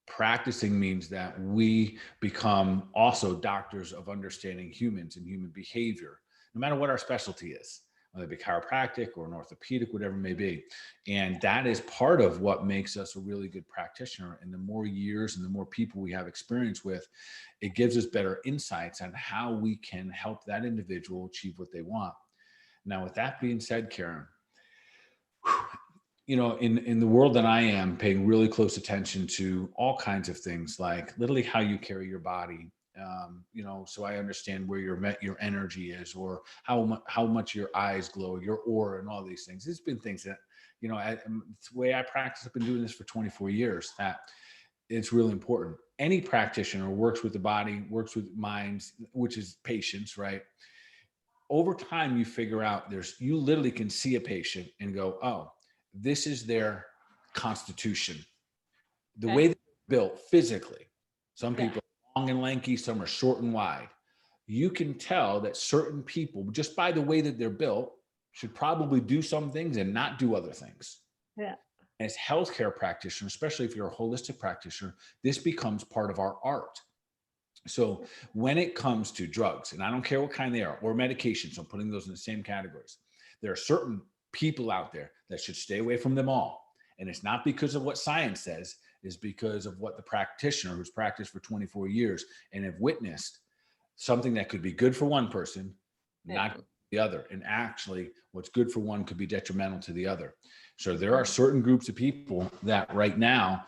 practicing means that we become also doctors of understanding humans and human behavior, no matter what our specialty is, whether it be chiropractic or an orthopedic, whatever it may be. And that is part of what makes us a really good practitioner. And the more years and the more people we have experience with, it gives us better insights on how we can help that individual achieve what they want. Now, with that being said, Karen, in the world that I am, paying really close attention to all kinds of things, like literally how you carry your body, so I understand where your energy is, or how much your eyes glow, your aura, and all these things. It's been things that, it's the way I practice. I've been doing this for 24 years. That it's really important. Any practitioner works with the body, works with minds, which is patience, right? Over time, you figure out you literally can see a patient and go, oh, this is their constitution, the way they're built physically. Some people are long and lanky, some are short and wide. You can tell that certain people, just by the way that they're built, should probably do some things and not do other things. Yeah. As healthcare practitioners, especially if you're a holistic practitioner, this becomes part of our art. So when it comes to drugs, and I don't care what kind they are, or medications, I'm putting those in the same categories. There are certain people out there that should stay away from them all. And it's not because of what science says, it's because of what the practitioner who's practiced for 24 years and have witnessed something that could be good for one person, not the other. And actually, what's good for one could be detrimental to the other. So there are certain groups of people that right now,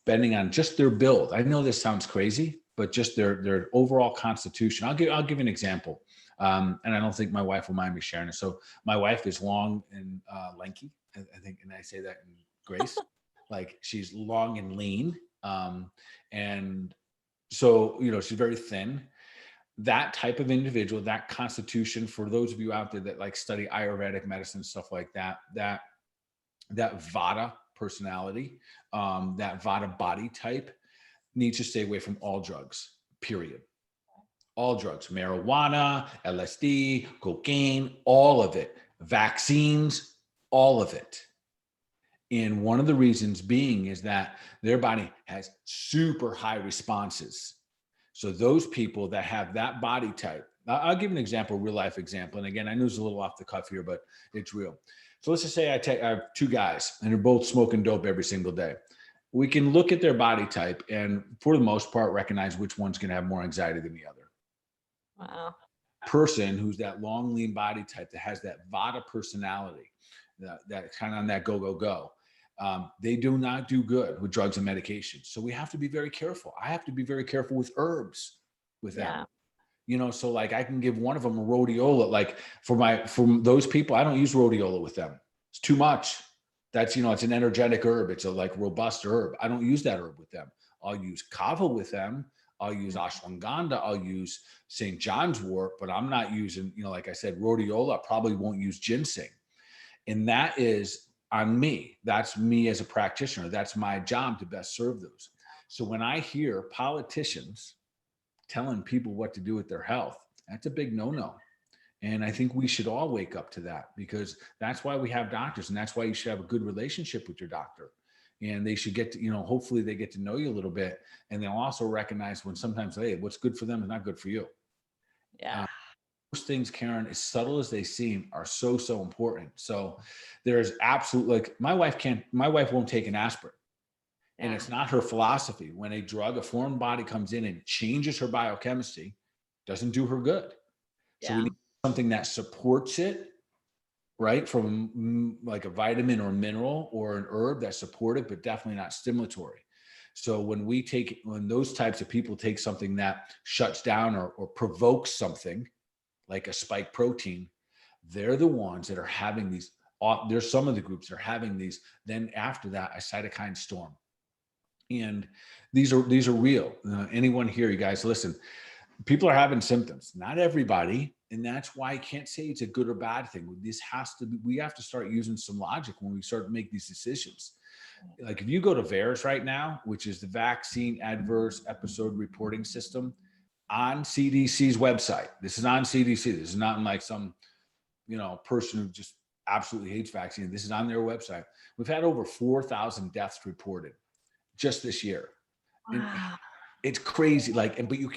depending on just their build, I know this sounds crazy, but just their overall constitution. I'll give an example. And I don't think my wife will mind me sharing it. So my wife is long and lanky, I think, and I say that in grace, like she's long and lean. And so, she's very thin. That type of individual, that constitution, for those of you out there that like study Ayurvedic medicine, stuff like that Vata personality, that Vata body type needs to stay away from all drugs, period. All drugs, marijuana, LSD, cocaine, all of it, vaccines, all of it. And one of the reasons being is that their body has super high responses. So those people that have that body type, I'll give an example, real life example. And again, I know it's a little off the cuff here, but it's real. So let's just say I have two guys and they're both smoking dope every single day. We can look at their body type and for the most part recognize which one's going to have more anxiety than the other. Wow. Person who's that long, lean body type that has that Vata personality, that kind of on that go, they do not do good with drugs and medications. So we have to be very careful. I have to be very careful with herbs with them. So like I can give one of them a rhodiola. Like for those people, I don't use rhodiola with them. It's too much. That's, it's an energetic herb. It's a like robust herb. I don't use that herb with them. I'll use kava with them. I'll use ashwagandha. I'll use St. John's wort, but I'm not using, like I said, rhodiola. I probably won't use ginseng. And that is on me. That's me as a practitioner. That's my job to best serve those. So when I hear politicians telling people what to do with their health, that's a big no-no. And I think we should all wake up to that, because that's why we have doctors, and that's why you should have a good relationship with your doctor. And they should get to, hopefully they get to know you a little bit, and they'll also recognize when sometimes, hey, what's good for them is not good for you. Yeah. Those things, Karen, as subtle as they seem, are so, so important. So there's absolutely, like, my wife won't take an aspirin. Yeah. And it's not her philosophy. When a foreign body comes in and changes her biochemistry, doesn't do her good. So we need something that supports it, right? From like a vitamin or mineral or an herb that's supportive, but definitely not stimulatory. So when those types of people take something that shuts down or provokes something like a spike protein, they're the ones that are having these. There's some of the groups that are having these. Then after that, a cytokine storm. And these are real. Anyone here, you guys, listen, people are having symptoms, not everybody. And that's why I can't say it's a good or bad thing. We have to start using some logic when we start to make these decisions. Like if you go to VAERS right now, which is the Vaccine Adverse Episode Reporting System, on CDC's website. This is on CDC. This is not like some, person who just absolutely hates vaccine. This is on their website. We've had over 4,000 deaths reported just this year. Wow. It's crazy. But you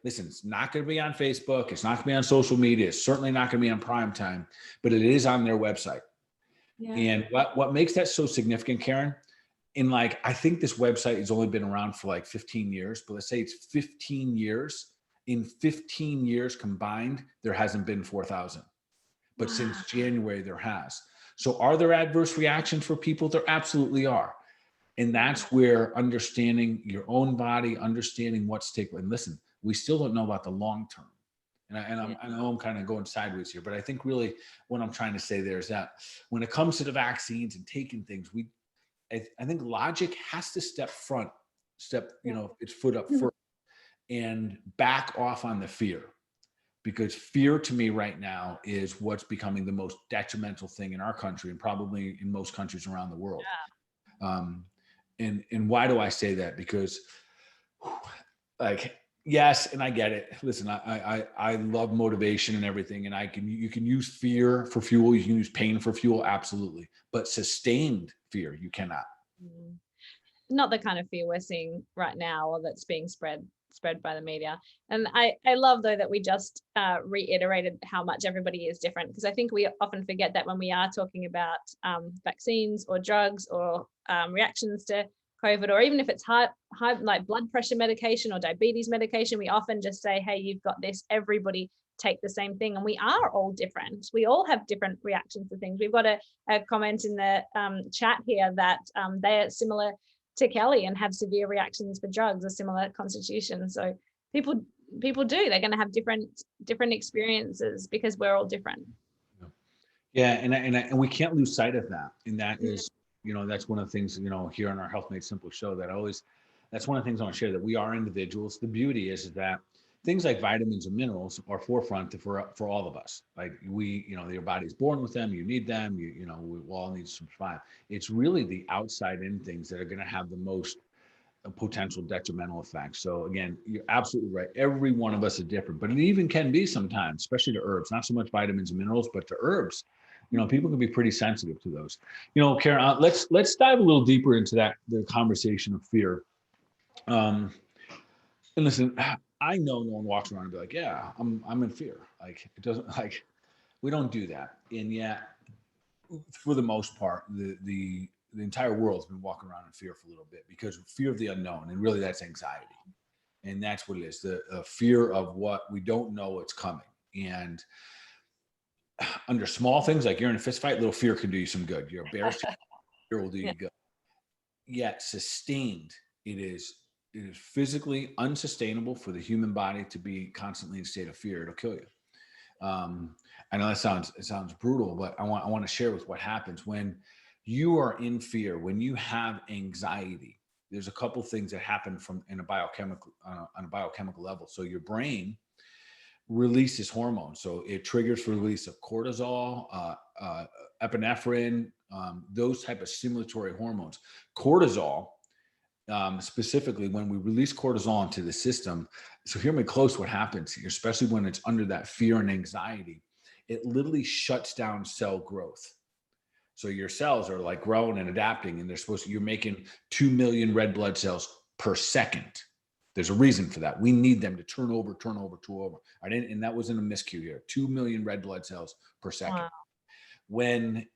listen, it's not going to be on Facebook. It's not going to be on social media. It's certainly not going to be on prime time, but it is on their website. Yeah. And what makes that so significant, Karen, I think this website has only been around for 15 years, but let's say it's 15 years. In 15 years combined, there hasn't been 4,000, but since January there has. So are there adverse reactions for people? There absolutely are. And that's where understanding your own body, understanding what's taking, and listen, we still don't know about the long term. I know I'm kind of going sideways here, but I think really what I'm trying to say there is that when it comes to the vaccines and taking things, I think logic has to step its foot up first and back off on the fear. Because fear to me right now is what's becoming the most detrimental thing in our country and probably in most countries around the world. Yeah. And why do I say that? Because yes, and I get it. Listen, I love motivation and everything, and you can use fear for fuel, you can use pain for fuel, absolutely. But sustained fear, you cannot. Not the kind of fear we're seeing right now, or that's being spread by the media. And I love though that we just reiterated how much everybody is different, because I think we often forget that when we are talking about vaccines or drugs or reactions to COVID, or even if it's high like blood pressure medication or diabetes medication, we often just say, hey, you've got this, everybody take the same thing. And we are all different. We all have different reactions to things. We've got a comment in the chat here that they're similar to Kelly and have severe reactions for drugs, a similar constitution. So people do, they're going to have different experiences because we're all different. Yeah. And we can't lose sight of that. And that is, that's one of the things, here on our Health Made Simple show that's one of the things I want to share, that we are individuals. The beauty is that things like vitamins and minerals are forefront for all of us. Like your body's born with them, you need them, we all need to survive. It's really the outside in things that are going to have the most potential detrimental effects. So again, you're absolutely right. Every one of us is different, but it even can be sometimes, especially to herbs, not so much vitamins and minerals, but to herbs. People can be pretty sensitive to those. Karen, let's dive a little deeper into the conversation of fear. And listen, I know no one walks around and be like, yeah, I'm in fear. Like, it doesn't, we don't do that. And yet, for the most part, the entire world's been walking around in fear for a little bit, because of fear of the unknown. And really that's anxiety. And that's what it is. The fear of what we don't know what's coming. And under small things, like you're in a fist fight, little fear can do you some good. You're embarrassed, fear will do you good. Yet sustained, it is it is physically unsustainable for the human body to be constantly in a state of fear. It'll kill you. I know that sounds brutal, but I want to share with what happens when you are in fear, when you have anxiety. There's a couple things that happen on a biochemical level. So your brain releases hormones. So it triggers for release of cortisol, epinephrine, those type of stimulatory hormones. Cortisol, specifically when we release cortisol into the system. So hear me close, what happens, especially when it's under that fear and anxiety, it literally shuts down cell growth. So your cells are like growing and adapting, and you're making 2 million red blood cells per second. There's a reason for that. We need them to turn over. And that wasn't a miscue here. 2 million red blood cells per second. Wow. When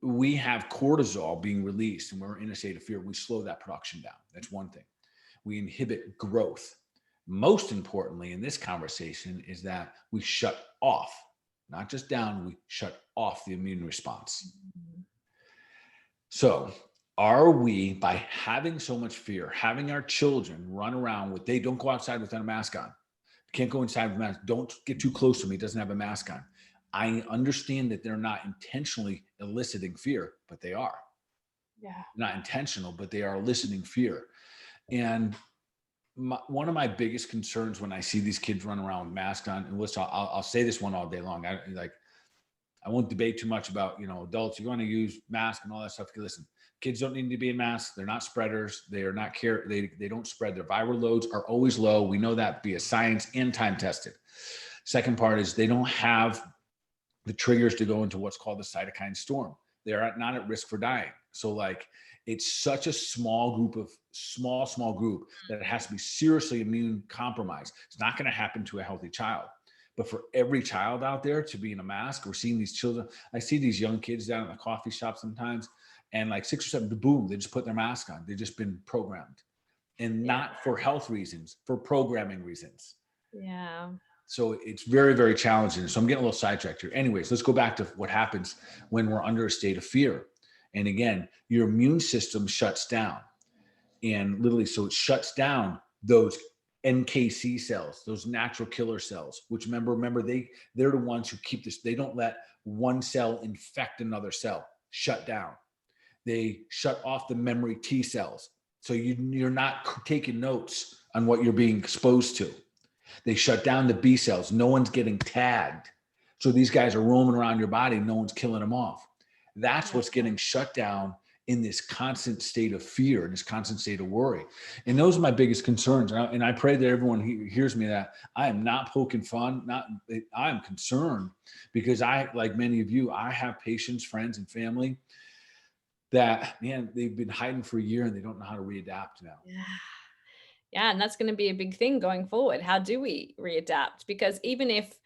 we have cortisol being released and we're in a state of fear, we slow that production down. That's one thing. We inhibit growth. Most importantly in this conversation is that we shut off, not just down, we shut off the immune response. So are we, by having so much fear, having our children run around with, they don't go outside without a mask on. Can't go inside with a mask. Don't get too close to me. Doesn't have a mask on. I understand that they're not intentionally eliciting fear, but they are. Yeah. Not intentional, but they are eliciting fear. And one of my biggest concerns when I see these kids run around with masks on, and I'll say this one all day long. I won't debate too much about, adults, you're going to use masks and all that stuff. Listen, kids don't need to be in masks. They're not spreaders. They are not they don't spread. Their viral loads are always low. We know that via science and time tested. Second part is they don't have the triggers to go into what's called the cytokine storm. They're not at risk for dying. So it's such a small group that it has to be seriously immune compromised. It's not going to happen to a healthy child. But for every child out there to be in a mask, we're seeing these children. I see these young kids down at the coffee shop sometimes, and 6 or 7, boom, they just put their mask on. They've just been programmed, and not for health reasons, for programming reasons. Yeah. So it's very, very challenging. So I'm getting a little sidetracked here. Anyways, let's go back to what happens when we're under a state of fear. And again, your immune system shuts down, and literally, so it shuts down those NKC cells, those natural killer cells, which remember they're the ones who keep this. They don't let one cell infect another cell. Shut down. They shut off the memory T cells. So you're not taking notes on what you're being exposed to. They shut down the B cells. No one's getting tagged. So these guys are roaming around your body. No one's killing them off. That's what's getting shut down in this constant state of fear, in this constant state of worry. And those are my biggest concerns. And I pray that everyone hears me, that I am not poking fun. I'm concerned, because like many of you, I have patients, friends, and family that, man, they've been hiding for a year and they don't know how to readapt now. Yeah, and that's going to be a big thing going forward. How do we readapt? Because even if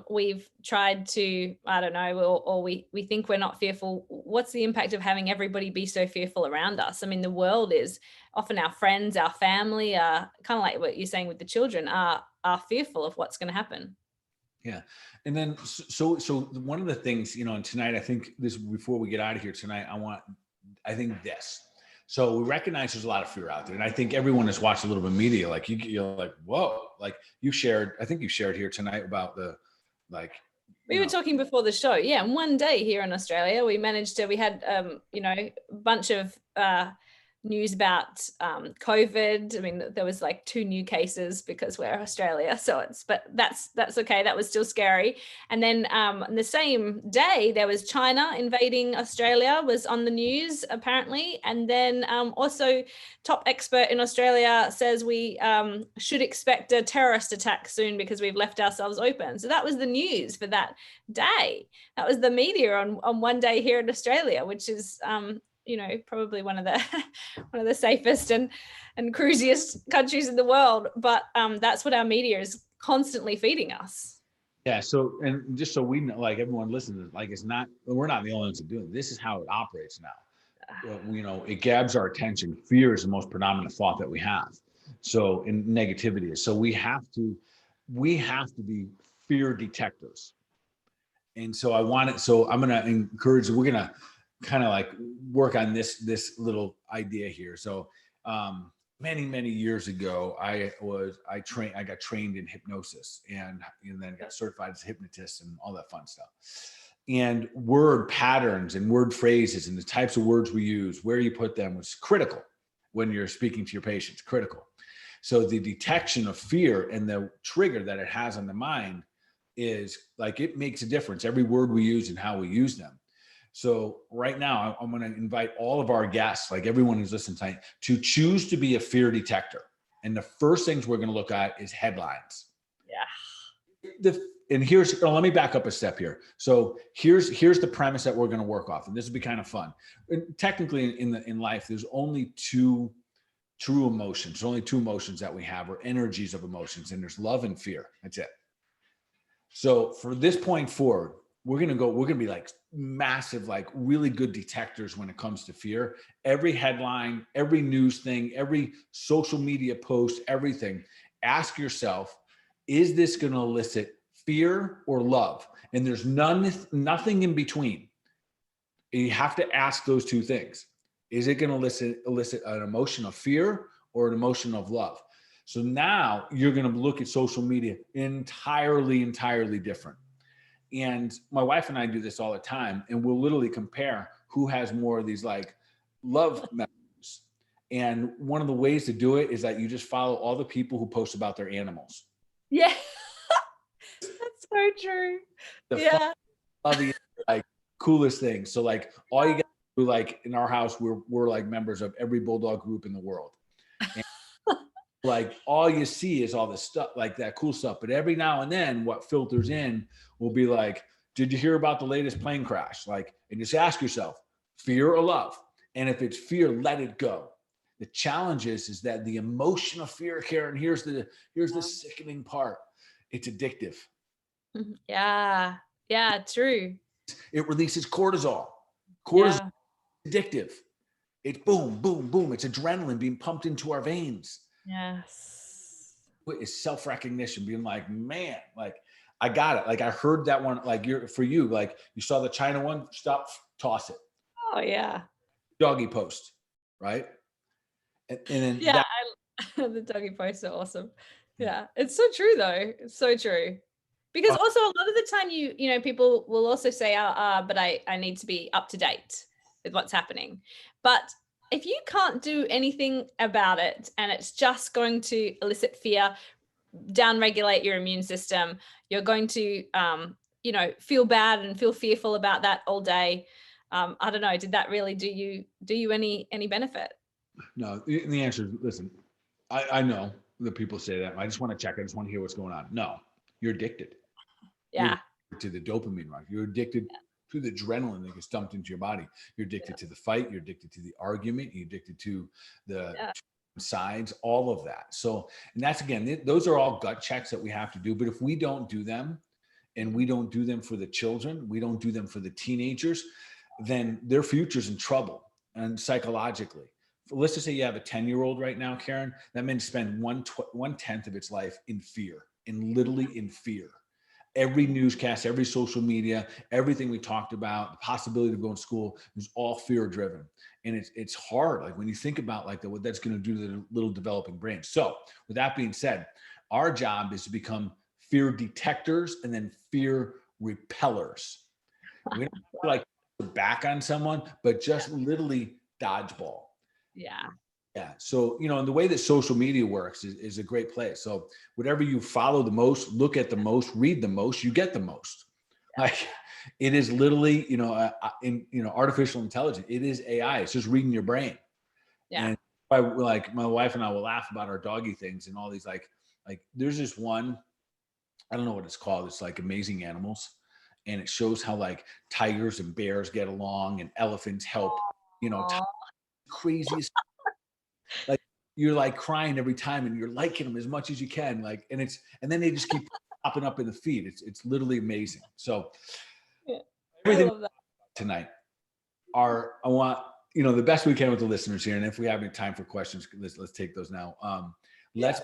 we've tried to, I don't know, or we think we're not fearful, what's the impact of having everybody be so fearful around us? I mean, the world is often, our friends, our family, are kind of like what you're saying with the children, are fearful of what's going to happen. Yeah. And then, so one of the things, and tonight, I think this, before we get out of here tonight, I think this. So we recognize there's a lot of fear out there. And I think everyone has watched a little bit of media. You're like, whoa, I think you shared here tonight about we were talking before the show. Yeah. And one day here in Australia, we had, a bunch of news about COVID. I mean, there was 2 new cases because we're Australia. But that's okay. That was still scary. And then the same day, there was China invading Australia, was on the news apparently. And then also, top expert in Australia says we should expect a terrorist attack soon because we've left ourselves open. So that was the news for that day. That was the media on one day here in Australia, which is probably one of the safest and cruisiest countries in the world. But that's what our media is constantly feeding us. Yeah. So, and just so we know, everyone listens, we're not the only ones that do it. This is how it operates now. It grabs our attention. Fear is the most predominant thought that we have. So, and negativity is. So we have to be fear detectors. And so I'm going to encourage, we're going to kind of work on this little idea here. So many years ago, I got trained in hypnosis and then got certified as a hypnotist and all that fun stuff. And word patterns and word phrases and the types of words we use, where you put them was critical when you're speaking to your patients, critical. So the detection of fear and the trigger that it has on the mind is like, it makes a difference, every word we use and how we use them. So right now, I'm going to invite all of our guests, like everyone who's listening tonight, to choose to be a fear detector. And the first things we're going to look at is headlines. Yeah. Let me back up a step here. So here's the premise that we're going to work off, and this will be kind of fun. And technically, in life, there's only two true emotions. There's only two emotions that we have, or energies of emotions, and there's love and fear. That's it. So for this point forward, we're going to be like massive, like really good detectors when it comes to fear. Every headline, every news thing, every social media post, everything, ask yourself, is this going to elicit fear or love? And there's nothing in between. You have to ask those two things. Is it going to elicit an emotion of fear or an emotion of love? So now you're going to look at social media entirely different. And my wife and I do this all the time, and we'll literally compare who has more of these like love messages. And one of the ways to do it is that you just follow all the people who post about their animals. Yeah. That's so true. Yeah. The like coolest thing. So like all you got to do, like in our house, we're like members of every bulldog group in the world. And like all you see is all this stuff, like that cool stuff. But every now and then what filters in will be like, did you hear about the latest plane crash? Like, and just ask yourself, fear or love? And if it's fear, let it go. The challenge is that the emotion of fear, Karen, here's the sickening part. It's addictive. Yeah. Yeah, true. It releases cortisol. Cortisol is addictive. It's boom, boom, boom. It's adrenaline being pumped into our veins. Yes. It's self-recognition, being like, man, like I got it. Like I heard that one, like for you, like you saw the China one, stop, toss it. Oh yeah. Doggy post, right? And then the doggy posts are awesome. Yeah, it's so true though. It's so true. Because also a lot of the time you know, people will also say, but I need to be up to date with what's happening. But if you can't do anything about it and it's just going to elicit fear, downregulate your immune system, you're going to, you know, feel bad and feel fearful about that all day. I don't know. Did that really do you any benefit? No, the answer is, listen, I know that people say that. I just want to check. I just want to hear what's going on. No, you're addicted. Yeah. You're addicted to the dopamine rush. You're addicted to the adrenaline that gets dumped into your body. You're addicted to the fight. You're addicted to the argument. You're addicted to the sides, all of that. So, and that's, again, those are all gut checks that we have to do. But if we don't do them, and we don't do them for the children, we don't do them for the teenagers, then their future's in trouble, and psychologically. Let's just say you have a 10-year-old right now, Karen, that means spend 1/10 of its life in fear, literally in fear. Every newscast, every social media, everything we talked about, the possibility of going to school is all fear driven. And it's hard. Like when you think about like what that's going to do to the little developing brain. So with that being said, our job is to become fear detectors and then fear repellers. We don't like back on someone, but just literally dodgeball. Yeah. Yeah. So, you know, and the way that social media works is a great place. So whatever you follow the most, look at the most, read the most, you get the most. Like it is literally, you know, artificial intelligence. It is AI. It's just reading your brain. Yeah. And I, like my wife and I will laugh about our doggy things and all these, like there's this one, I don't know what it's called. It's like Amazing Animals. And it shows how like tigers and bears get along and elephants help, you know, craziest. Like you're like crying every time and you're liking them as much as you can. Like, and then they just keep popping up in the feed. It's literally amazing. So everything tonight I want, you know, the best we can with the listeners here. And if we have any time for questions, let's take those now. Let's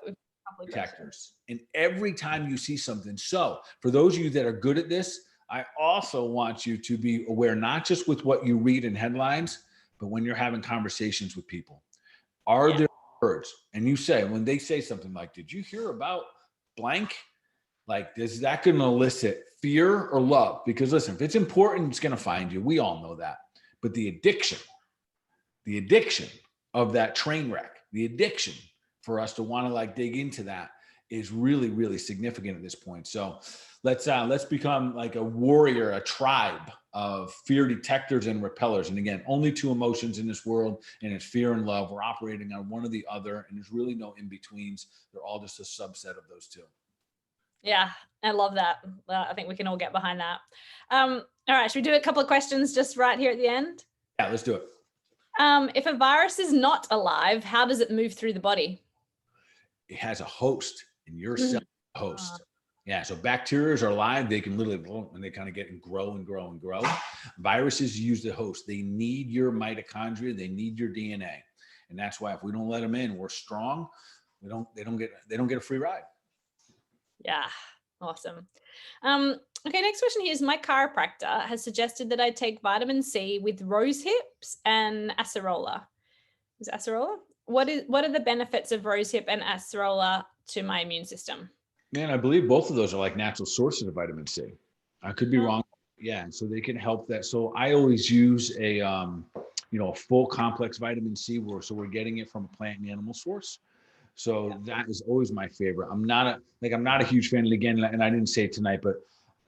detectors. And every time you see something. So for those of you that are good at this, I also want you to be aware, not just with what you read in headlines, but when you're having conversations with people. Are there words and you say, when they say something like, did you hear about blank? Like, is that going to elicit fear or love? Because listen, if it's important, it's going to find you. We all know that. But the addiction of that train wreck, the addiction for us to want to like dig into that is really, really significant at this point. So let's become like a warrior, a tribe of fear detectors and repellers. And again, only two emotions in this world, and it's fear and love. We're operating on one or the other, and there's really no in-betweens. They're all just a subset of those two. Yeah, I love that. I think we can all get behind that. All right, should we do a couple of questions just right here at the end? Yeah, let's do it. If a virus is not alive, how does it move through the body? It has a host, and your cell host. Yeah, so bacteria are alive. They can literally, and they kind of get and grow and grow and grow. Viruses use the host. They need your mitochondria. They need your DNA, and that's why if we don't let them in, we're strong. They don't get a free ride. Yeah, awesome. Okay, next question here is, my chiropractor has suggested that I take vitamin C with rose hips and acerola. Is it acerola? What are the benefits of rose hip and acerola to my immune system? Man, I believe both of those are like natural sources of vitamin C. I could be wrong. Yeah, so they can help that. So I always use a full complex vitamin C, so we're getting it from a plant and animal source. So that is always my favorite. I'm not a huge fan of it again, and I didn't say it tonight, but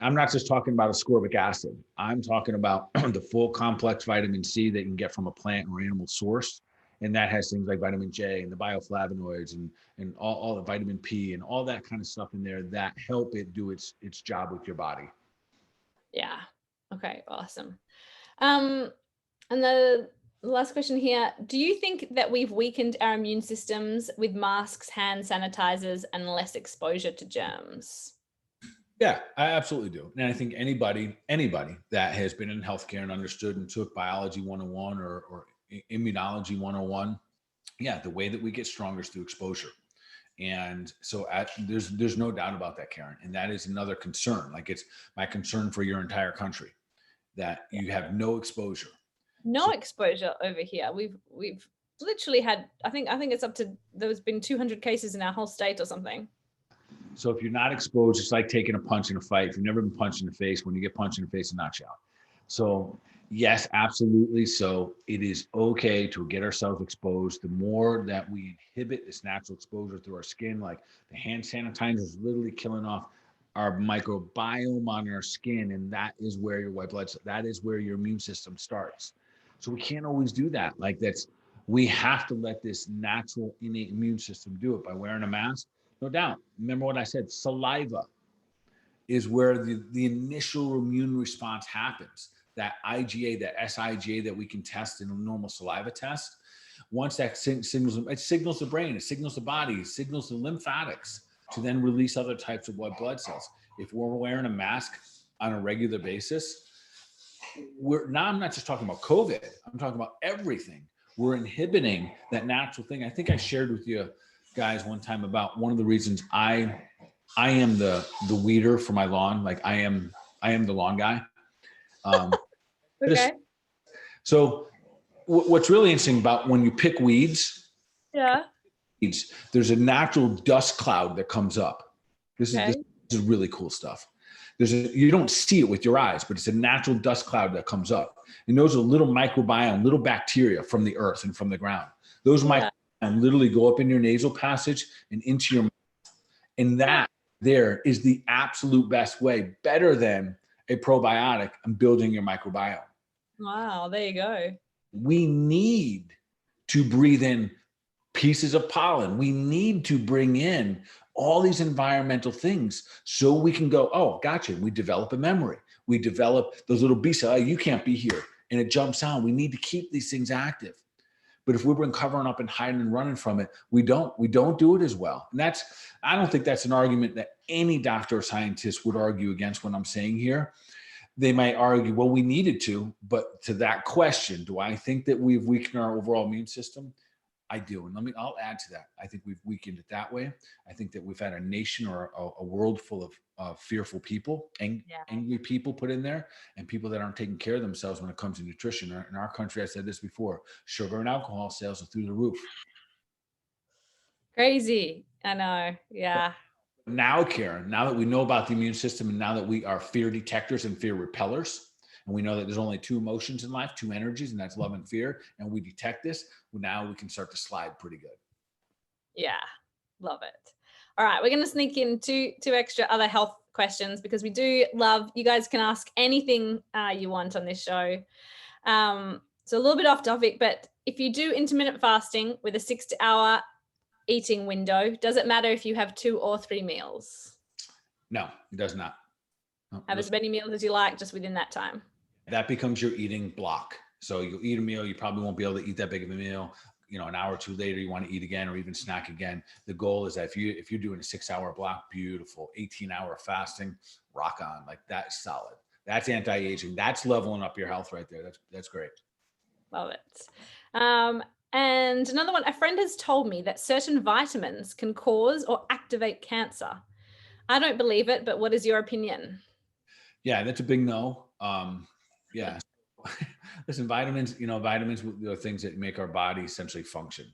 I'm not just talking about ascorbic acid. I'm talking about the full complex vitamin C that you can get from a plant or animal source. And that has things like vitamin J and the bioflavonoids and all the vitamin P and all that kind of stuff in there that help it do its job with your body. Yeah. Okay, awesome. And the last question here, do you think that we've weakened our immune systems with masks, hand sanitizers, and less exposure to germs? Yeah, I absolutely do. And I think anybody that has been in healthcare and understood and took biology 101 or immunology 101, yeah, the way that we get stronger is through exposure. And so there's no doubt about that, Karen. And that is another concern. Like, it's my concern for your entire country that you have no exposure. No exposure over here. We've literally had, I think it's up to, there's been 200 cases in our whole state or something. So if you're not exposed, it's like taking a punch in a fight. If you've never been punched in the face, when you get punched in the face, it knocks you out. So yes, absolutely. So it is okay to get ourselves exposed. The more that we inhibit this natural exposure through our skin, like the hand sanitizer is literally killing off our microbiome on our skin. And that is where your white blood, that is where your immune system starts. So we can't always do that. We have to let this natural innate immune system do it by wearing a mask. No doubt. Remember what I said, saliva is where the initial immune response happens. That IgA, that SIgA that we can test in a normal saliva test. Once that signals the brain, it signals the body, it signals the lymphatics to then release other types of white blood cells. If we're wearing a mask on a regular basis, I'm not just talking about COVID, I'm talking about everything. We're inhibiting that natural thing. I think I shared with you guys one time about one of the reasons I am the weeder for my lawn. Like I am the lawn guy. Okay. So what's really interesting about when you pick weeds, there's a natural dust cloud that comes up. This is really cool stuff. You don't see it with your eyes, but it's a natural dust cloud that comes up. And those are little microbiome, little bacteria from the earth and from the ground. Those microbiome literally go up in your nasal passage and into your mouth. And that there is the absolute best way, better than a probiotic, and building your microbiome. Wow, there you go. We need to breathe in pieces of pollen. We need to bring in all these environmental things so we can go, oh, gotcha. We develop a memory. We develop those little beasts. Oh, you can't be here. And it jumps out. We need to keep these things active. But if we've been covering up and hiding and running from it, we don't do it as well. And I don't think that's an argument that any doctor or scientist would argue against what I'm saying here. They might argue, well, we needed to, but to that question, do I think that we've weakened our overall immune system? I do. And I'll add to that. I think we've weakened it that way. I think that we've had a nation or a world full of fearful people, angry people put in there, and people that aren't taking care of themselves when it comes to nutrition. In our country, I said this before, sugar and alcohol sales are through the roof. Crazy. I know. Yeah. Now, Karen, now that we know about the immune system and now that we are fear detectors and fear repellers, and we know that there's only two emotions in life, two energies, and that's love and fear, and we detect this, now we can start to slide pretty good. Yeah. Love it. All right. We're going to sneak in two extra other health questions because we do love, you guys can ask anything you want on this show. So a little bit off topic, but if you do intermittent fasting with a 6-hour eating window, does it matter if you have 2 or 3 meals? No, it does not. No, have as many meals as you like just within that time. That becomes your eating block. So you'll eat a meal, you probably won't be able to eat that big of a meal. An hour or two later, you want to eat again or even snack again. The goal is that if you're doing a 6-hour block, beautiful. 18-hour fasting, rock on. Like, that's solid. That's anti-aging. That's leveling up your health right there. That's great. Love it. And another one, a friend has told me that certain vitamins can cause or activate cancer. I don't believe it, but what is your opinion? Yeah, that's a big no. Yeah. Listen, vitamins are things that make our body essentially function.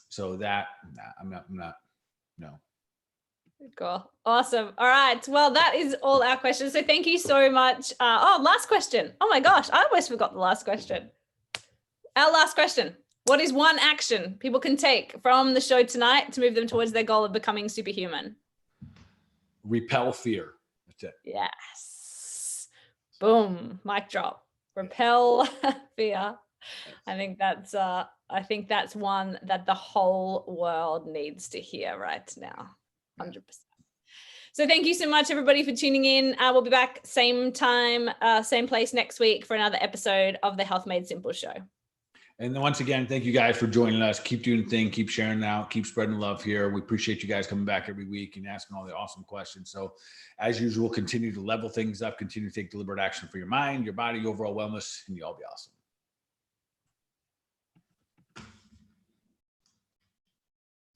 So that, I'm not, no. Cool. Awesome. All right. Well, that is all our questions. So thank you so much. Last question. Oh my gosh, I almost forgot the last question. Our last question. What is one action people can take from the show tonight to move them towards their goal of becoming superhuman? Repel fear. That's it. Yes. Boom. Mic drop. Repel fear. I think that's one that the whole world needs to hear right now. 100%. So thank you so much, everybody, for tuning in. We'll be back same time, same place next week for another episode of the Health Made Simple show. And then once again, thank you guys for joining us. Keep doing the thing, keep sharing out, keep spreading love here. We appreciate you guys coming back every week and asking all the awesome questions. So as usual, continue to level things up, continue to take deliberate action for your mind, your body, overall wellness, and you all be awesome.